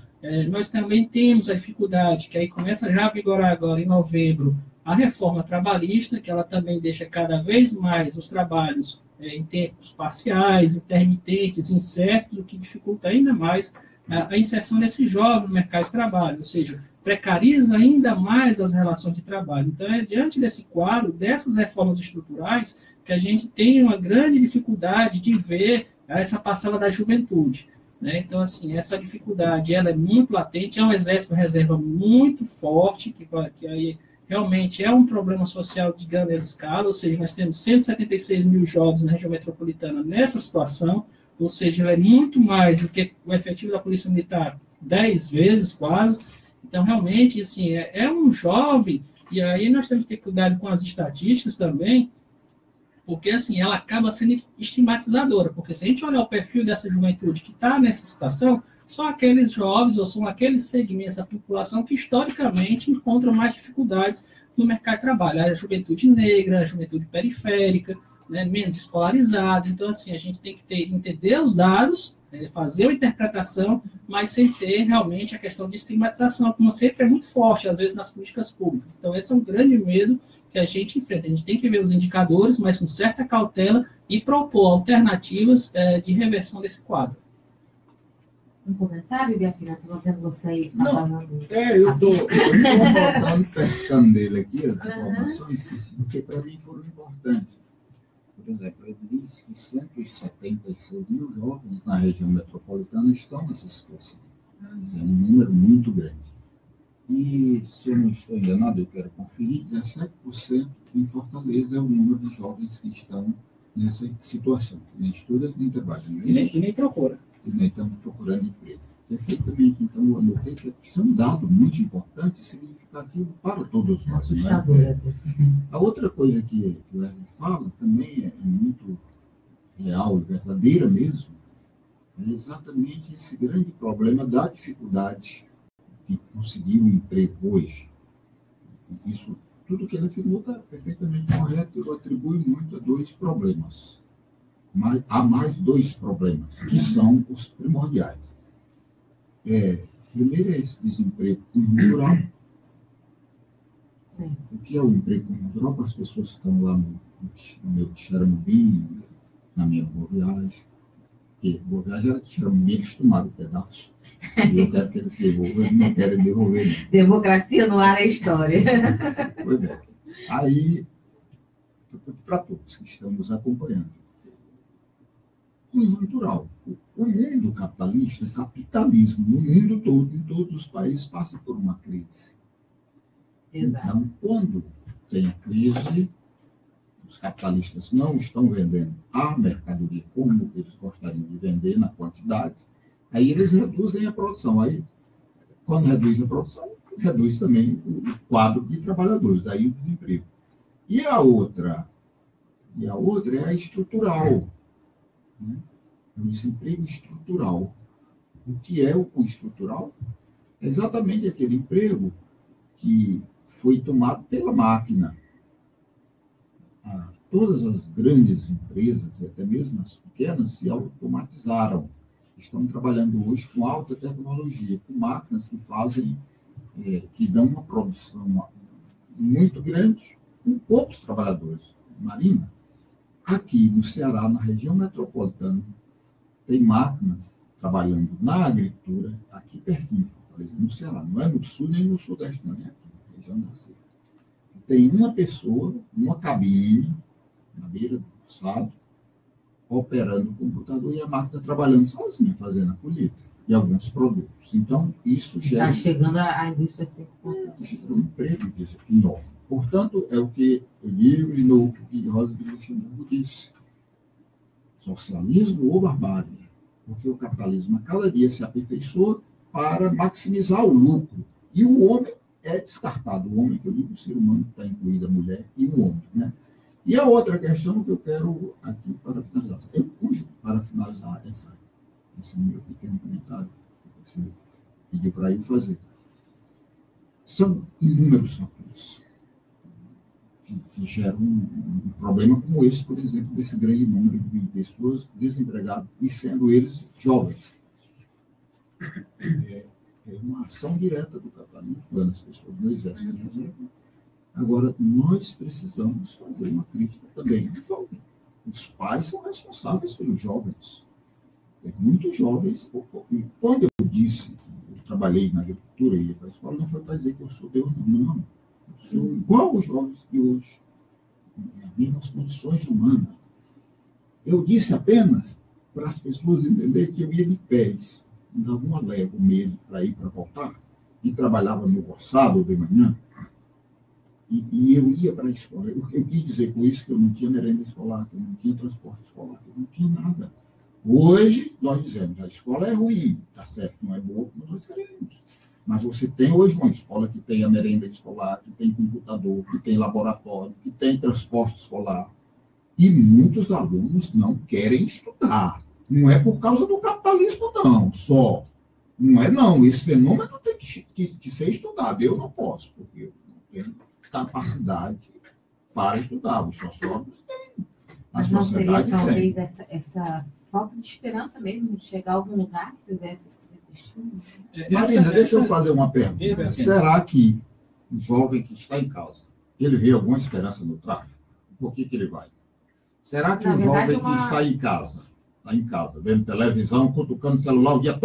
Nós também temos a dificuldade, que aí começa já a vigorar agora em novembro, a reforma trabalhista, que ela também deixa cada vez mais os trabalhos em tempos parciais, intermitentes, incertos, o que dificulta ainda mais a inserção desse jovem no mercado de trabalho, ou seja, precariza ainda mais as relações de trabalho. Então, é diante desse quadro, dessas reformas estruturais, que a gente tem uma grande dificuldade de ver essa parcela da juventude. Né? Então, assim, essa dificuldade ela é muito latente, é um exército reserva muito forte, que aí realmente é um problema social de grande escala, ou seja, nós temos 176 mil jovens na região metropolitana nessa situação, ou seja, ela é muito mais do que o efetivo da Polícia Militar, 10 vezes quase. Então, realmente, assim, é um jovem, e aí nós temos que ter cuidado com as estatísticas também, porque, assim, ela acaba sendo estigmatizadora, porque se a gente olhar o perfil dessa juventude que está nessa situação, são aqueles jovens ou são aqueles segmentos da população que, historicamente, encontram mais dificuldades no mercado de trabalho. A juventude negra, a juventude periférica, né, menos escolarizada. Então, assim, a gente tem que entender os dados, fazer uma interpretação, mas sem ter realmente a questão de estigmatização, como sempre é muito forte, às vezes, nas políticas públicas. Então, esse é um grande medo que a gente enfrenta. A gente tem que ver os indicadores, mas com certa cautela, e propor alternativas de reversão desse quadro. Um comentário, Biapina? Estou vendo você aí. Eu estou anotando, pescando dele aqui, as informações, porque para mim foram importantes. Por exemplo, ele diz que 176 mil jovens na região metropolitana estão nessa situação. É um número muito grande. E, se eu não estou enganado, eu quero conferir, 17% em Fortaleza é o número de jovens que estão nessa situação. Nem estuda, nem trabalha. E nem procura. E nem estão procurando emprego. Perfeitamente. Então, eu anotei que é um dado muito importante e significativo para todos nós. Assustador. Né? A outra coisa que o Erwin fala também é muito real e verdadeira mesmo, é exatamente esse grande problema da dificuldade de conseguir um emprego hoje. Isso, tudo que ele afirmou está perfeitamente correto. Eu atribuo muito a dois problemas. Mas há mais dois problemas, que são os primordiais. Primeiro é esse desemprego conjuntural. Sim. O que é o emprego conjuntural para as pessoas que estão lá no meu Xaramubim, na minha boa viagem? Porque boa viagem era que Xaramubim eles tomaram um pedaço. E eu quero que eles devolvam, não querem devolver. Não. Democracia no ar é história. Pois bem. Aí, para todos que estão nos acompanhando, conjuntural. O mundo capitalista, o capitalismo, no mundo todo, em todos os países, passa por uma crise. Exato. Então, quando tem a crise, os capitalistas não estão vendendo a mercadoria como eles gostariam de vender na quantidade, aí eles reduzem a produção. Aí, quando reduz a produção, reduz também o quadro de trabalhadores, daí o desemprego. E a outra é a estrutural. Né? O desemprego estrutural. O que é o estrutural? É exatamente aquele emprego que foi tomado pela máquina. Todas as grandes empresas, e até mesmo as pequenas, se automatizaram. Estão trabalhando hoje com alta tecnologia, com máquinas que fazem, que dão uma produção muito grande, com poucos trabalhadores. Marina, aqui no Ceará, na região metropolitana, tem máquinas trabalhando na agricultura, aqui pertinho, no Ceará. Não é no sul nem no sudeste, não, é aqui na região da Ceará. Tem uma pessoa, uma cabine, na beira do roçado, operando o computador e a máquina trabalhando sozinha, fazendo a colheita de alguns produtos. Então, isso gera... Está chegando a indústria 5.0. Um emprego enorme. Portanto, é o que eu digo e no que Rosa de Luxemburgo disse. Socialismo ou barbárie. Porque o capitalismo a cada dia se aperfeiçoa para maximizar o lucro. E o homem é descartado. O homem, que eu digo, o ser humano, está incluído a mulher e o homem. Né? E a outra questão que eu quero aqui para finalizar, esse meu pequeno comentário que você pediu para eu fazer. São inúmeros fatores que geram um problema como esse, por exemplo, desse grande número de pessoas desempregadas, e sendo eles jovens. É uma ação direta do capitalismo, quando as pessoas não exercem reserva. Agora, nós precisamos fazer uma crítica também aos jovens. Os pais são responsáveis pelos jovens. Muitos jovens, e quando eu disse que eu trabalhei na agricultura e ia para a escola, não foi para dizer que eu sou Deus, não. Eu sou igual aos jovens de hoje, nas mesmas condições humanas. Eu disse apenas para as pessoas entenderem que eu ia de pés, dava uma légua meio para ir para voltar, e trabalhava no roçado de manhã, e eu ia para a escola. Eu quis dizer com isso que eu não tinha merenda escolar, que eu não tinha transporte escolar, que eu não tinha nada. Hoje, nós dizemos, a escola é ruim, tá certo, não é boa como nós queremos. Mas você tem hoje uma escola que tem a merenda escolar, que tem computador, que tem laboratório, que tem transporte escolar. E muitos alunos não querem estudar. Não é por causa do capitalismo, não, só. Não é, não. Esse fenômeno tem que ser estudado. Eu não posso, porque eu não tenho capacidade para estudar. Os sociólogos têm. A Mas não seria, sociedade talvez, tem. essa falta de esperança mesmo de chegar a algum lugar que fizesse esse tipo de estudo? Marina, deixa eu fazer uma pergunta. Será que o jovem que está em casa, ele vê alguma esperança no tráfico? Por que ele vai? Será que Na o verdade, jovem que está em casa, vendo televisão, cutucando o celular o dia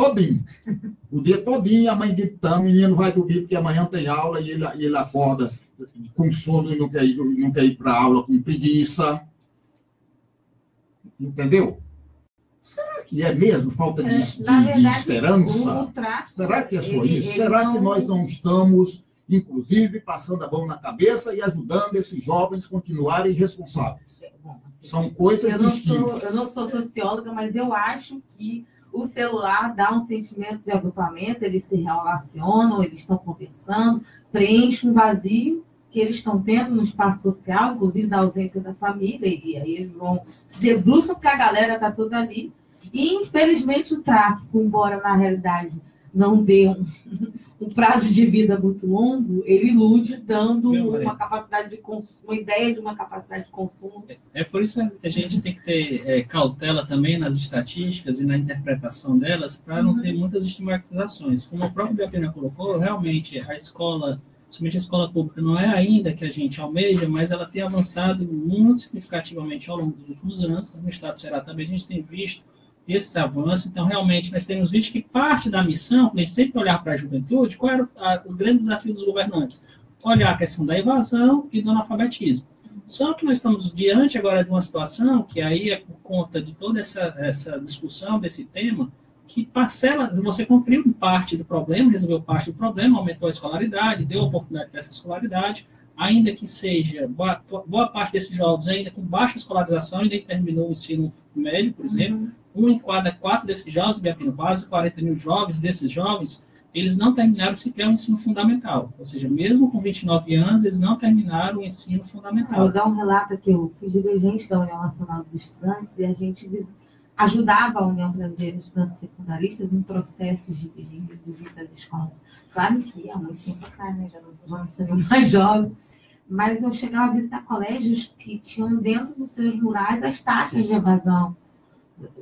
todinho, a mãe gritando, o menino vai dormir porque amanhã tem aula e ele acorda com sono e não quer ir para a aula com preguiça. Entendeu? Será que é mesmo falta de Na verdade, esperança? o tráfico, Será que é só ele- isso? ele Será que não- nós não estamos, inclusive, passando a mão na cabeça e ajudando esses jovens a continuarem responsáveis? Bom, assim, São coisas eu não distintas. sou socióloga, mas eu acho que o celular dá um sentimento de agrupamento, eles se relacionam, eles estão conversando, preenche um vazio que eles estão tendo no espaço social, inclusive da ausência da família, e aí eles vão se debruçam porque a galera está toda ali. E, infelizmente, o tráfico, embora na realidade não dê um prazo de vida muito longo, ele ilude dando uma capacidade de consumo, uma ideia de uma capacidade de consumo. É por isso que a gente tem que ter cautela também nas estatísticas e na interpretação delas, para não ter muitas estigmatizações. Como o próprio Biapina colocou, realmente a escola, principalmente a escola pública, não é ainda que a gente almeja, mas ela tem avançado muito significativamente ao longo dos últimos anos. No estado do Ceará também a gente tem visto esse avanço. Então, realmente, nós temos visto que parte da missão, quando a gente sempre olhar para a juventude, qual era o grande desafio dos governantes? Olhar a questão da evasão e do analfabetismo. Só que nós estamos diante agora de uma situação que aí é por conta de toda essa discussão desse tema, que parcela, você cumpriu parte do problema, resolveu parte do problema, aumentou a escolaridade, deu oportunidade para essa escolaridade, ainda que seja boa parte desses jovens ainda com baixa escolarização, ainda terminou o ensino médio, por exemplo, 1 em cada 4 desses jovens, quase 40 mil jovens, desses jovens, eles não terminaram sequer o ensino fundamental. Ou seja, mesmo com 29 anos, eles não terminaram o ensino fundamental. Vou dar um relato aqui, eu fui dirigente da União Nacional dos Estudantes e a gente ajudava a União Brasileira de Estudantes Secundaristas em processos de visita às escolas. Claro que há muito tempo atrás, né? Já não sou mais jovem, mas eu chegava a visitar colégios que tinham dentro dos seus murais as taxas de evasão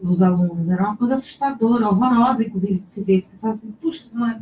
dos alunos. Era uma coisa assustadora, horrorosa, inclusive, de se ver. Você fala assim, puxa, isso não é...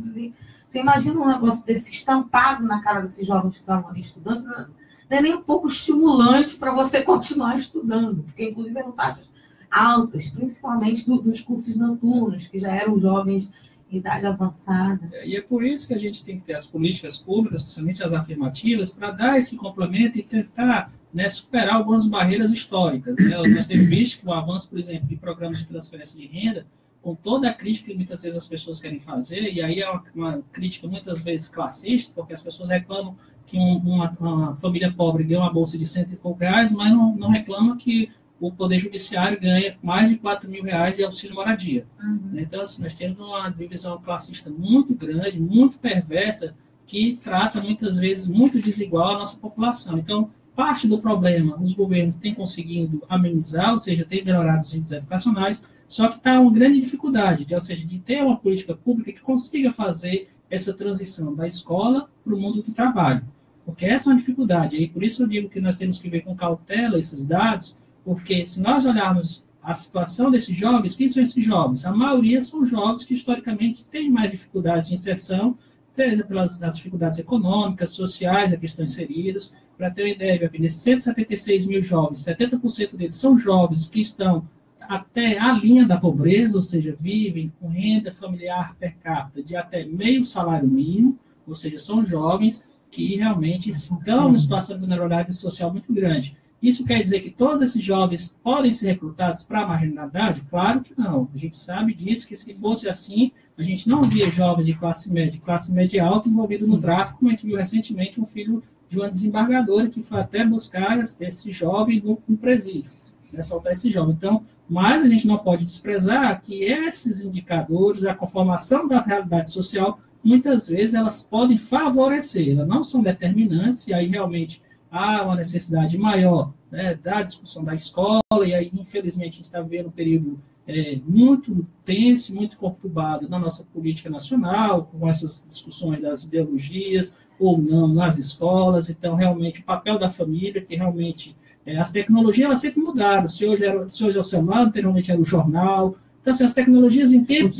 Você imagina um negócio desse estampado na cara desses jovens que estavam ali estudando, não é nem um pouco estimulante para você continuar estudando, porque, inclusive, eram taxas altas, principalmente dos cursos noturnos, que já eram jovens em idade avançada. E é por isso que a gente tem que ter as políticas públicas, principalmente as afirmativas, para dar esse complemento e tentar, né, superar algumas barreiras históricas. Né? Nós temos visto que o avanço, por exemplo, de programas de transferência de renda, com toda a crítica que muitas vezes as pessoas querem fazer, e aí é uma crítica muitas vezes classista, porque as pessoas reclamam que uma família pobre ganha uma bolsa de R$100 e poucos, mas não reclama que o Poder Judiciário ganha mais de R$4.000 de auxílio moradia. Então, assim, nós temos uma divisão classista muito grande, muito perversa, que trata muitas vezes muito desigual a nossa população. Então, parte do problema os governos têm conseguido amenizar, ou seja, têm melhorado os índices educacionais, só que está uma grande dificuldade, ou seja, de ter uma política pública que consiga fazer essa transição da escola para o mundo do trabalho. Porque essa é uma dificuldade. E por isso eu digo que nós temos que ver com cautela esses dados, porque se nós olharmos a situação desses jovens, quem são esses jovens? A maioria são jovens que, historicamente, têm mais dificuldades de inserção, seja pelas dificuldades econômicas, sociais a que estão inseridos. Para ter uma ideia, nesses 176 mil jovens, 70% deles são jovens que estão até a linha da pobreza, ou seja, vivem com renda familiar per capita de até meio salário mínimo, ou seja, são jovens que realmente estão em situação de vulnerabilidade social muito grande. Isso quer dizer que todos esses jovens podem ser recrutados para a marginalidade? Claro que não. A gente sabe disso, que se fosse assim, a gente não via jovens de classe média alta envolvidos no tráfico, como a gente viu recentemente um filho de uma desembargadora que foi até buscar esse jovem no presídio, né, soltar esse jovem. Então, mas a gente não pode desprezar que esses indicadores, a conformação da realidade social, muitas vezes elas podem favorecer, elas não são determinantes, e aí realmente há uma necessidade maior, né, da discussão da escola, e aí, infelizmente, a gente está vivendo um período muito tenso, muito conturbado na nossa política nacional, com essas discussões das ideologias ou não nas escolas. Então, realmente, o papel da família, que realmente as tecnologias elas sempre mudaram. Se hoje é o celular, anteriormente era o jornal. Então, assim, as tecnologias em tempos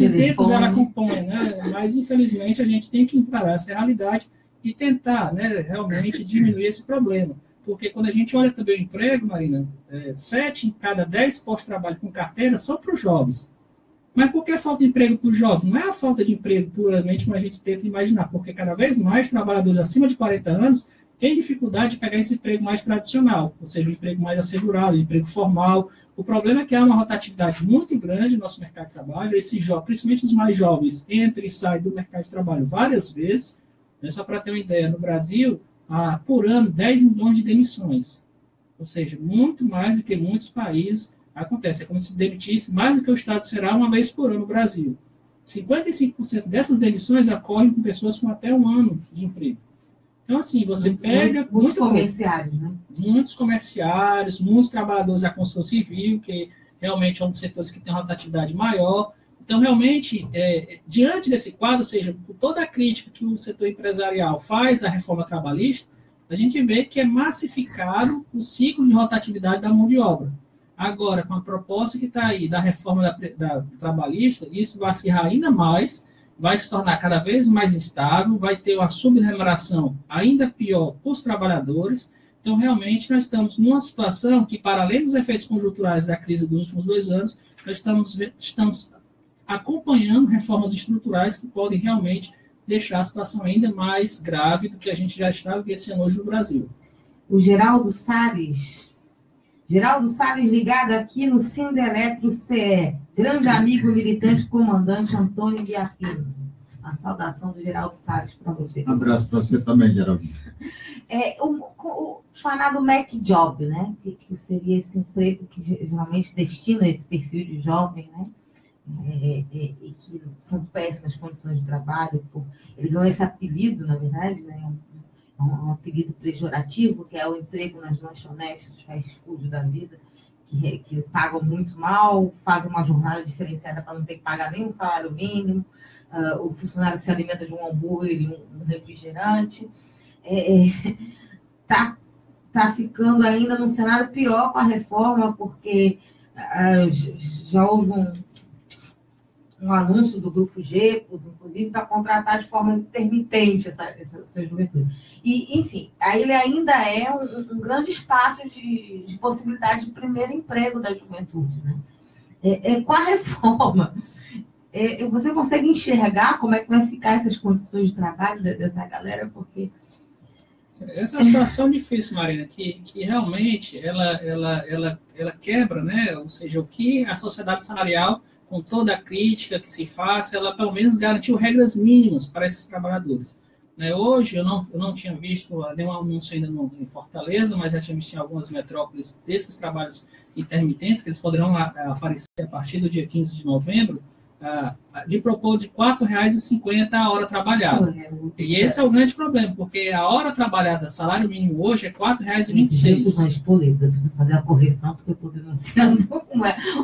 ela acompanham, né? Mas, infelizmente, a gente tem que encarar essa realidade e tentar, né, realmente diminuir esse problema. Porque quando a gente olha também o emprego, Marina, 7 em cada 10 postos de trabalho com carteira são para os jovens. Mas por que falta de emprego para os jovens? Não é a falta de emprego puramente como a gente tenta imaginar, porque cada vez mais trabalhadores acima de 40 anos tem dificuldade de pegar esse emprego mais tradicional, ou seja, um emprego mais assegurado, um emprego formal. O problema é que há uma rotatividade muito grande no nosso mercado de trabalho, principalmente os mais jovens, entram e saem do mercado de trabalho várias vezes. Né? Só para ter uma ideia, no Brasil, há por ano 10 milhões de demissões, ou seja, muito mais do que muitos países acontece. É como se demitisse mais do que o Estado será uma vez por ano no Brasil. 55% dessas demissões ocorrem com pessoas com até um ano de emprego. Então, assim, você pega... Muitos comerciários, né? Muitos comerciários, muitos trabalhadores da construção civil, que realmente é um dos setores que tem uma rotatividade maior. Então, realmente, diante desse quadro, ou seja, por toda a crítica que o setor empresarial faz à reforma trabalhista, a gente vê que é massificado o ciclo de rotatividade da mão de obra. Agora, com a proposta que está aí da reforma da trabalhista, isso vai acirrar ainda mais, vai se tornar cada vez mais instável, vai ter uma subremuneração ainda pior para os trabalhadores. Então, realmente, nós estamos numa situação que, para além dos efeitos conjunturais da crise dos últimos 2 anos, nós estamos acompanhando reformas estruturais que podem realmente deixar a situação ainda mais grave do que a gente já está vivenciando hoje no Brasil. O Geraldo Salles ligado aqui no Sindeletro CE. Grande amigo, militante, comandante Antônio Biafino. Uma saudação do Geraldo Salles para você. Um abraço para você também, Geraldo. O chamado Mac Job, né? Que seria esse emprego que geralmente destina esse perfil de jovem, né? E que são péssimas condições de trabalho. Ele ganhou esse apelido, na verdade, né? Um apelido pejorativo, que é o emprego nas lanchonetes, fast food da vida, que pagam muito mal, fazem uma jornada diferenciada para não ter que pagar nem um salário mínimo, o funcionário se alimenta de um hambúrguer e um refrigerante. Tá ficando ainda num cenário pior com a reforma, porque já houve um anúncio do Grupo GEPOS, inclusive, para contratar de forma intermitente essa juventude. E, enfim, aí ele ainda é um grande espaço de possibilidade de primeiro emprego da juventude. Né? Com a reforma, você consegue enxergar como é que vai ficar essas condições de trabalho dessa galera? Porque... Essa é uma situação difícil, Marina, que realmente ela quebra, né? Ou seja, o que a sociedade salarial, com toda a crítica que se faça, ela pelo menos garantiu regras mínimas para esses trabalhadores. Né? Hoje, eu não tinha visto nenhum anúncio ainda em Fortaleza, mas já tinha visto em algumas metrópoles desses trabalhos intermitentes, que eles poderão aparecer a partir do dia 15 de novembro, de propor de R$ 4,50 a hora trabalhada. E esse é o grande problema, porque a hora trabalhada, salário mínimo hoje, é R$ 4,26. Eu preciso fazer a correção, porque eu estou denunciando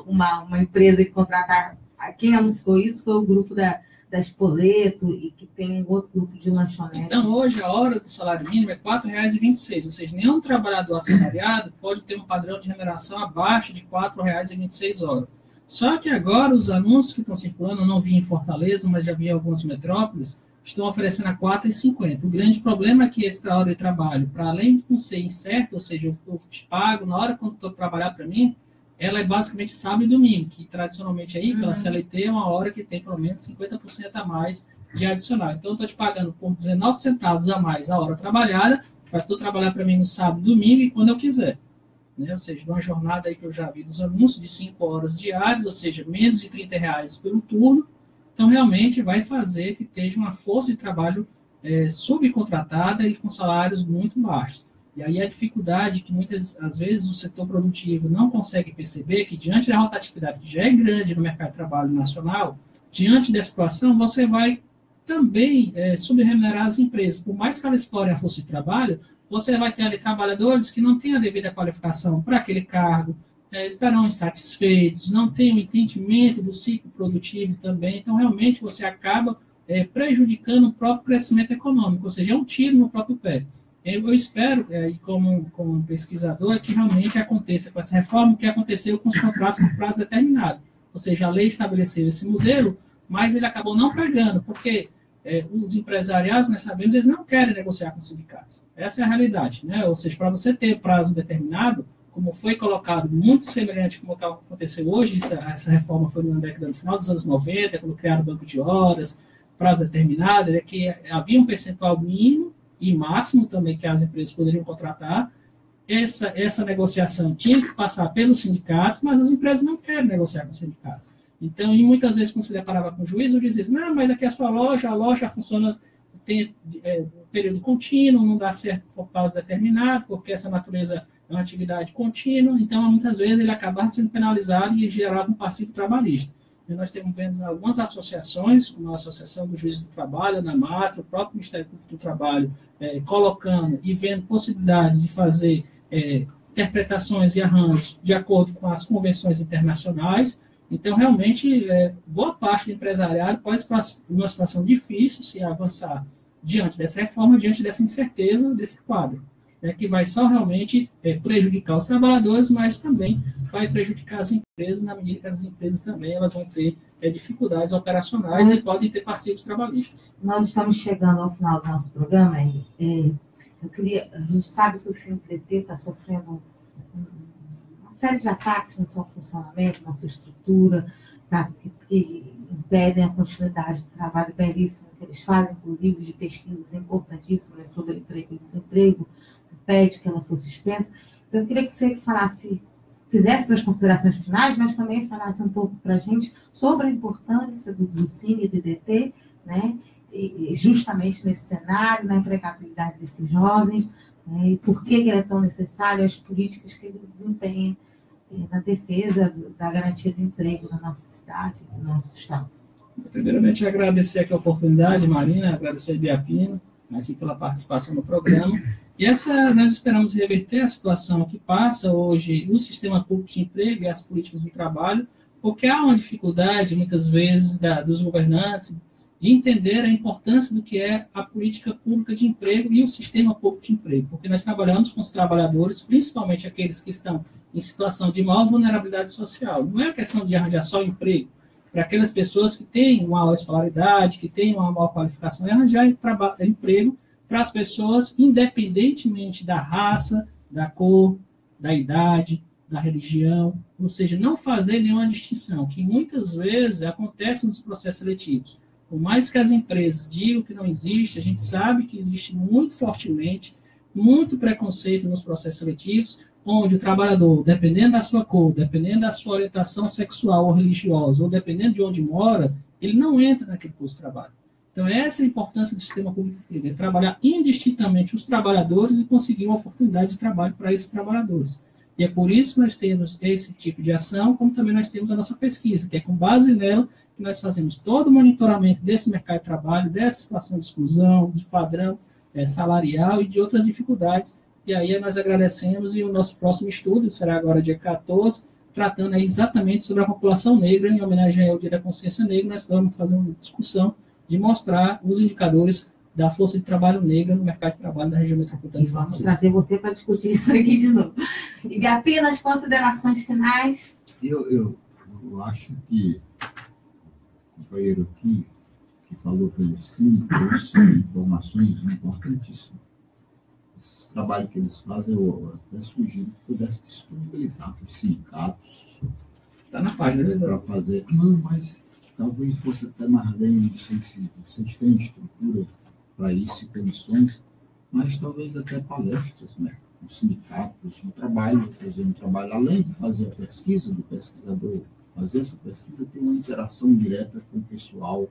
uma empresa que contratar. Quem anunciou isso foi o grupo da Spoleto, e que tem um outro grupo de lanchonetes. Então, hoje, a hora do salário mínimo é R$ 4,26, ou seja, nenhum trabalhador assalariado pode ter um padrão de remuneração abaixo de R$ 4,26 hora. Só que agora os anúncios que estão circulando, eu não vi em Fortaleza, mas já vi em algumas metrópoles, estão oferecendo a R$ 4,50. O grande problema é que essa hora de trabalho, para além de não ser incerto, ou seja, eu te pago na hora que tu trabalhar para mim, ela é basicamente sábado e domingo, que tradicionalmente aí, pela CLT, é uma hora que tem pelo menos 50% a mais de adicional. Então, eu estou te pagando por 19 centavos a mais a hora trabalhada, para tu trabalhar para mim no sábado e domingo e quando eu quiser. Né? Ou seja, uma jornada aí que eu já vi dos anúncios de 5 horas diárias, ou seja, menos de R$ 30 pelo turno. Então, realmente vai fazer que esteja uma força de trabalho subcontratada e com salários muito baixos. E aí a dificuldade que muitas às vezes o setor produtivo não consegue perceber que diante da rotatividade que já é grande no mercado de trabalho nacional, diante dessa situação, você vai também subremunerar as empresas. Por mais que elas explorem a força de trabalho, você vai ter ali trabalhadores que não têm a devida qualificação para aquele cargo, estarão insatisfeitos, não têm o entendimento do ciclo produtivo também. Então, realmente, você acaba prejudicando o próprio crescimento econômico, ou seja, é um tiro no próprio pé. Eu espero, como pesquisador, que realmente aconteça com essa reforma o que aconteceu com os contratos por prazo determinado. Ou seja, a lei estabeleceu esse modelo, mas ele acabou não pegando, porque os empresariados, nós sabemos, eles não querem negociar com os sindicatos. Essa é a realidade. Né? Ou seja, para você ter prazo determinado, como foi colocado, muito semelhante com o que aconteceu hoje, essa reforma foi na década, no final dos anos 90, quando criaram o banco de horas, prazo determinado, que havia um percentual mínimo e máximo também que as empresas poderiam contratar, essa negociação tinha que passar pelos sindicatos, mas as empresas não querem negociar com os sindicatos. Então, e muitas vezes, quando se deparava com o juiz, o juiz dizia, não, mas aqui é a sua loja, a loja funciona, tem período contínuo, não dá certo por prazo determinado, porque essa natureza é uma atividade contínua, então, muitas vezes, ele acabava sendo penalizado e gerava um passivo trabalhista. E nós temos vendo algumas associações, como a Associação do Juiz do Trabalho, a ANAMATRA, o próprio Ministério Público do Trabalho, colocando e vendo possibilidades de fazer interpretações e arranjos de acordo com as convenções internacionais. Então, realmente, boa parte do empresariado pode estar numa situação difícil se avançar diante dessa reforma, diante dessa incerteza desse quadro, que vai só realmente prejudicar os trabalhadores, mas também vai prejudicar as empresas, na medida que as empresas também elas vão ter dificuldades operacionais e podem ter passivos trabalhistas. Nós estamos chegando ao final do nosso programa e a gente sabe que o CNPq está sofrendo uma série de ataques no seu funcionamento, na sua estrutura, que impedem a continuidade do trabalho belíssimo que eles fazem, inclusive de pesquisas importantíssimas sobre emprego e desemprego, pede que ela fosse suspensa. Então, eu queria que você fizesse suas considerações finais, mas também falasse um pouco para a gente sobre a importância do Cine e do DT, né? E justamente nesse cenário, na empregabilidade desses jovens, né? E por que ele é tão necessário, as políticas que ele desempenha na defesa da garantia de emprego na nossa cidade, no nosso estado. Primeiramente, agradecer aqui a oportunidade, Marina, agradecer a Ibiapina aqui pela participação no programa. E nós esperamos reverter a situação que passa hoje no sistema público de emprego e as políticas do trabalho, porque há uma dificuldade, muitas vezes, dos governantes de entender a importância do que é a política pública de emprego e o sistema público de emprego, porque nós trabalhamos com os trabalhadores, principalmente aqueles que estão em situação de maior vulnerabilidade social. Não é questão de arranjar só emprego para aquelas pessoas que têm uma maior escolaridade, que têm uma maior qualificação, é arranjar emprego para as pessoas, independentemente da raça, da cor, da idade, da religião, ou seja, não fazer nenhuma distinção, que muitas vezes acontece nos processos seletivos. Por mais que as empresas digam que não existe, a gente sabe que existe muito fortemente, muito preconceito nos processos seletivos, onde o trabalhador, dependendo da sua cor, dependendo da sua orientação sexual ou religiosa, ou dependendo de onde mora, ele não entra naquele posto de trabalho. Então, essa é a importância do sistema público de emprego, é trabalhar indistintamente os trabalhadores e conseguir uma oportunidade de trabalho para esses trabalhadores. E é por isso que nós temos esse tipo de ação, como também nós temos a nossa pesquisa, que é com base nela que nós fazemos todo o monitoramento desse mercado de trabalho, dessa situação de exclusão, de padrão salarial e de outras dificuldades. E aí nós agradecemos, e o nosso próximo estudo será agora dia 14, tratando aí exatamente sobre a população negra, em homenagem ao Dia da Consciência Negra. Nós vamos fazer uma discussão de mostrar os indicadores da força de trabalho negra no mercado de trabalho da região metropolitana de Fortaleza. Vamos trazer você para discutir isso aqui de novo. E apenas considerações finais. Eu acho que o companheiro aqui, que falou pelo Cine, trouxe informações importantíssimas. Esse trabalho que eles fazem, eu até sugiro que pudesse disponibilizar para os sindicatos. Está na página, né? Para fazer. Não, mas talvez fosse até mais bem, não sei se vocês têm estrutura para isso, comissões, mas talvez até palestras, né? Os sindicatos, um trabalho, fazer um trabalho, além de fazer a pesquisa do pesquisador, fazer essa pesquisa tem uma interação direta com o pessoal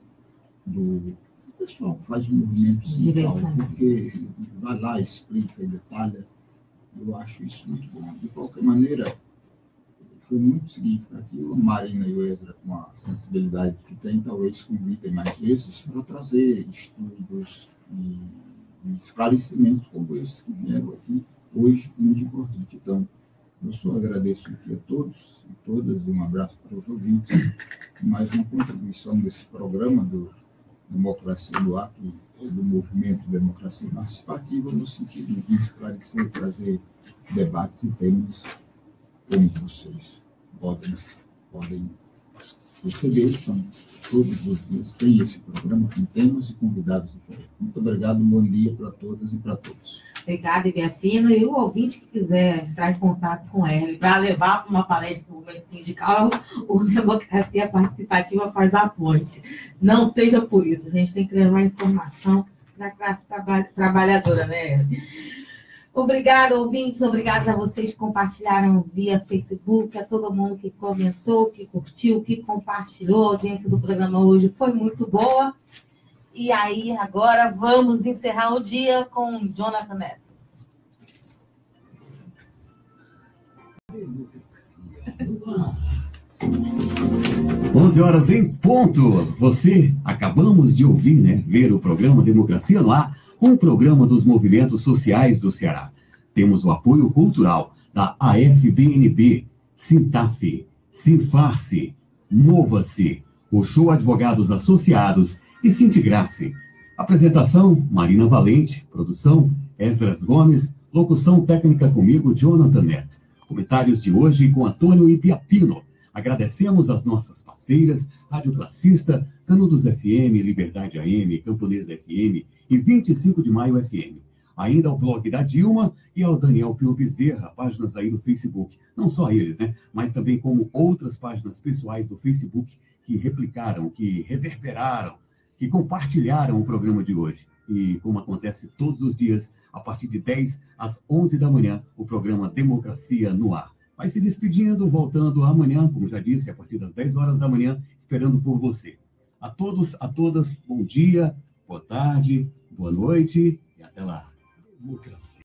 que faz o movimento sindical, porque vai lá, explica e detalha. Eu acho isso muito bom. De qualquer maneira, foi muito significativo. A Marina e o Ezra, com a sensibilidade que tem, talvez convidem mais vezes para trazer estudos e esclarecimentos como esse que vieram aqui hoje, muito importante. Então, eu só agradeço aqui a todos e todas, e um abraço para os ouvintes. Mais uma contribuição desse programa do Democracia no Ar, do movimento Democracia Participativa, no sentido de esclarecer, trazer debates e temas como vocês podem receber. São todos os dias, tem esse programa com temas e convidados diferentes. Muito obrigado, bom dia para todas e para todos. Obrigada, Ibiapina. E o ouvinte que quiser entrar em contato com ele para levar para uma palestra do movimento sindical, o Democracia Participativa faz a ponte. Não seja por isso, a gente tem que levar informação para a classe trabalhadora, né? Obrigada, ouvintes, obrigada a vocês que compartilharam via Facebook, a todo mundo que comentou, que curtiu, que compartilhou. A audiência do programa hoje foi muito boa. E aí, agora, vamos encerrar o dia com Jonathan Neto. Democracia. 11 horas em ponto. Acabamos de ouvir, né? Ver o programa Democracia no Ar, um programa dos movimentos sociais do Ceará. Temos o apoio cultural da AFBNB, Sintaf, Sinfarce, Mova-se, o Show Advogados Associados e Sintigrace. Apresentação, Marina Valente. Produção, Esdras Gomes. Locução técnica comigo, Jonathan Neto. Comentários de hoje com Antônio Ibiapino. Agradecemos as nossas parceiras, Rádio Classista, Canudos FM, Liberdade AM, Camponesa FM e 25 de Maio FM. Ainda ao blog da Dilma e ao Daniel Pio Bezerra, páginas aí do Facebook. Não só eles, né? Mas também como outras páginas pessoais do Facebook que replicaram, que reverberaram, que compartilharam o programa de hoje. E como acontece todos os dias, a partir de 10 às 11 da manhã, o programa Democracia no Ar. Vai se despedindo, voltando amanhã, como já disse, a partir das 10 horas da manhã, esperando por você. A todos, a todas, bom dia, boa tarde, boa noite e até lá. Democracia.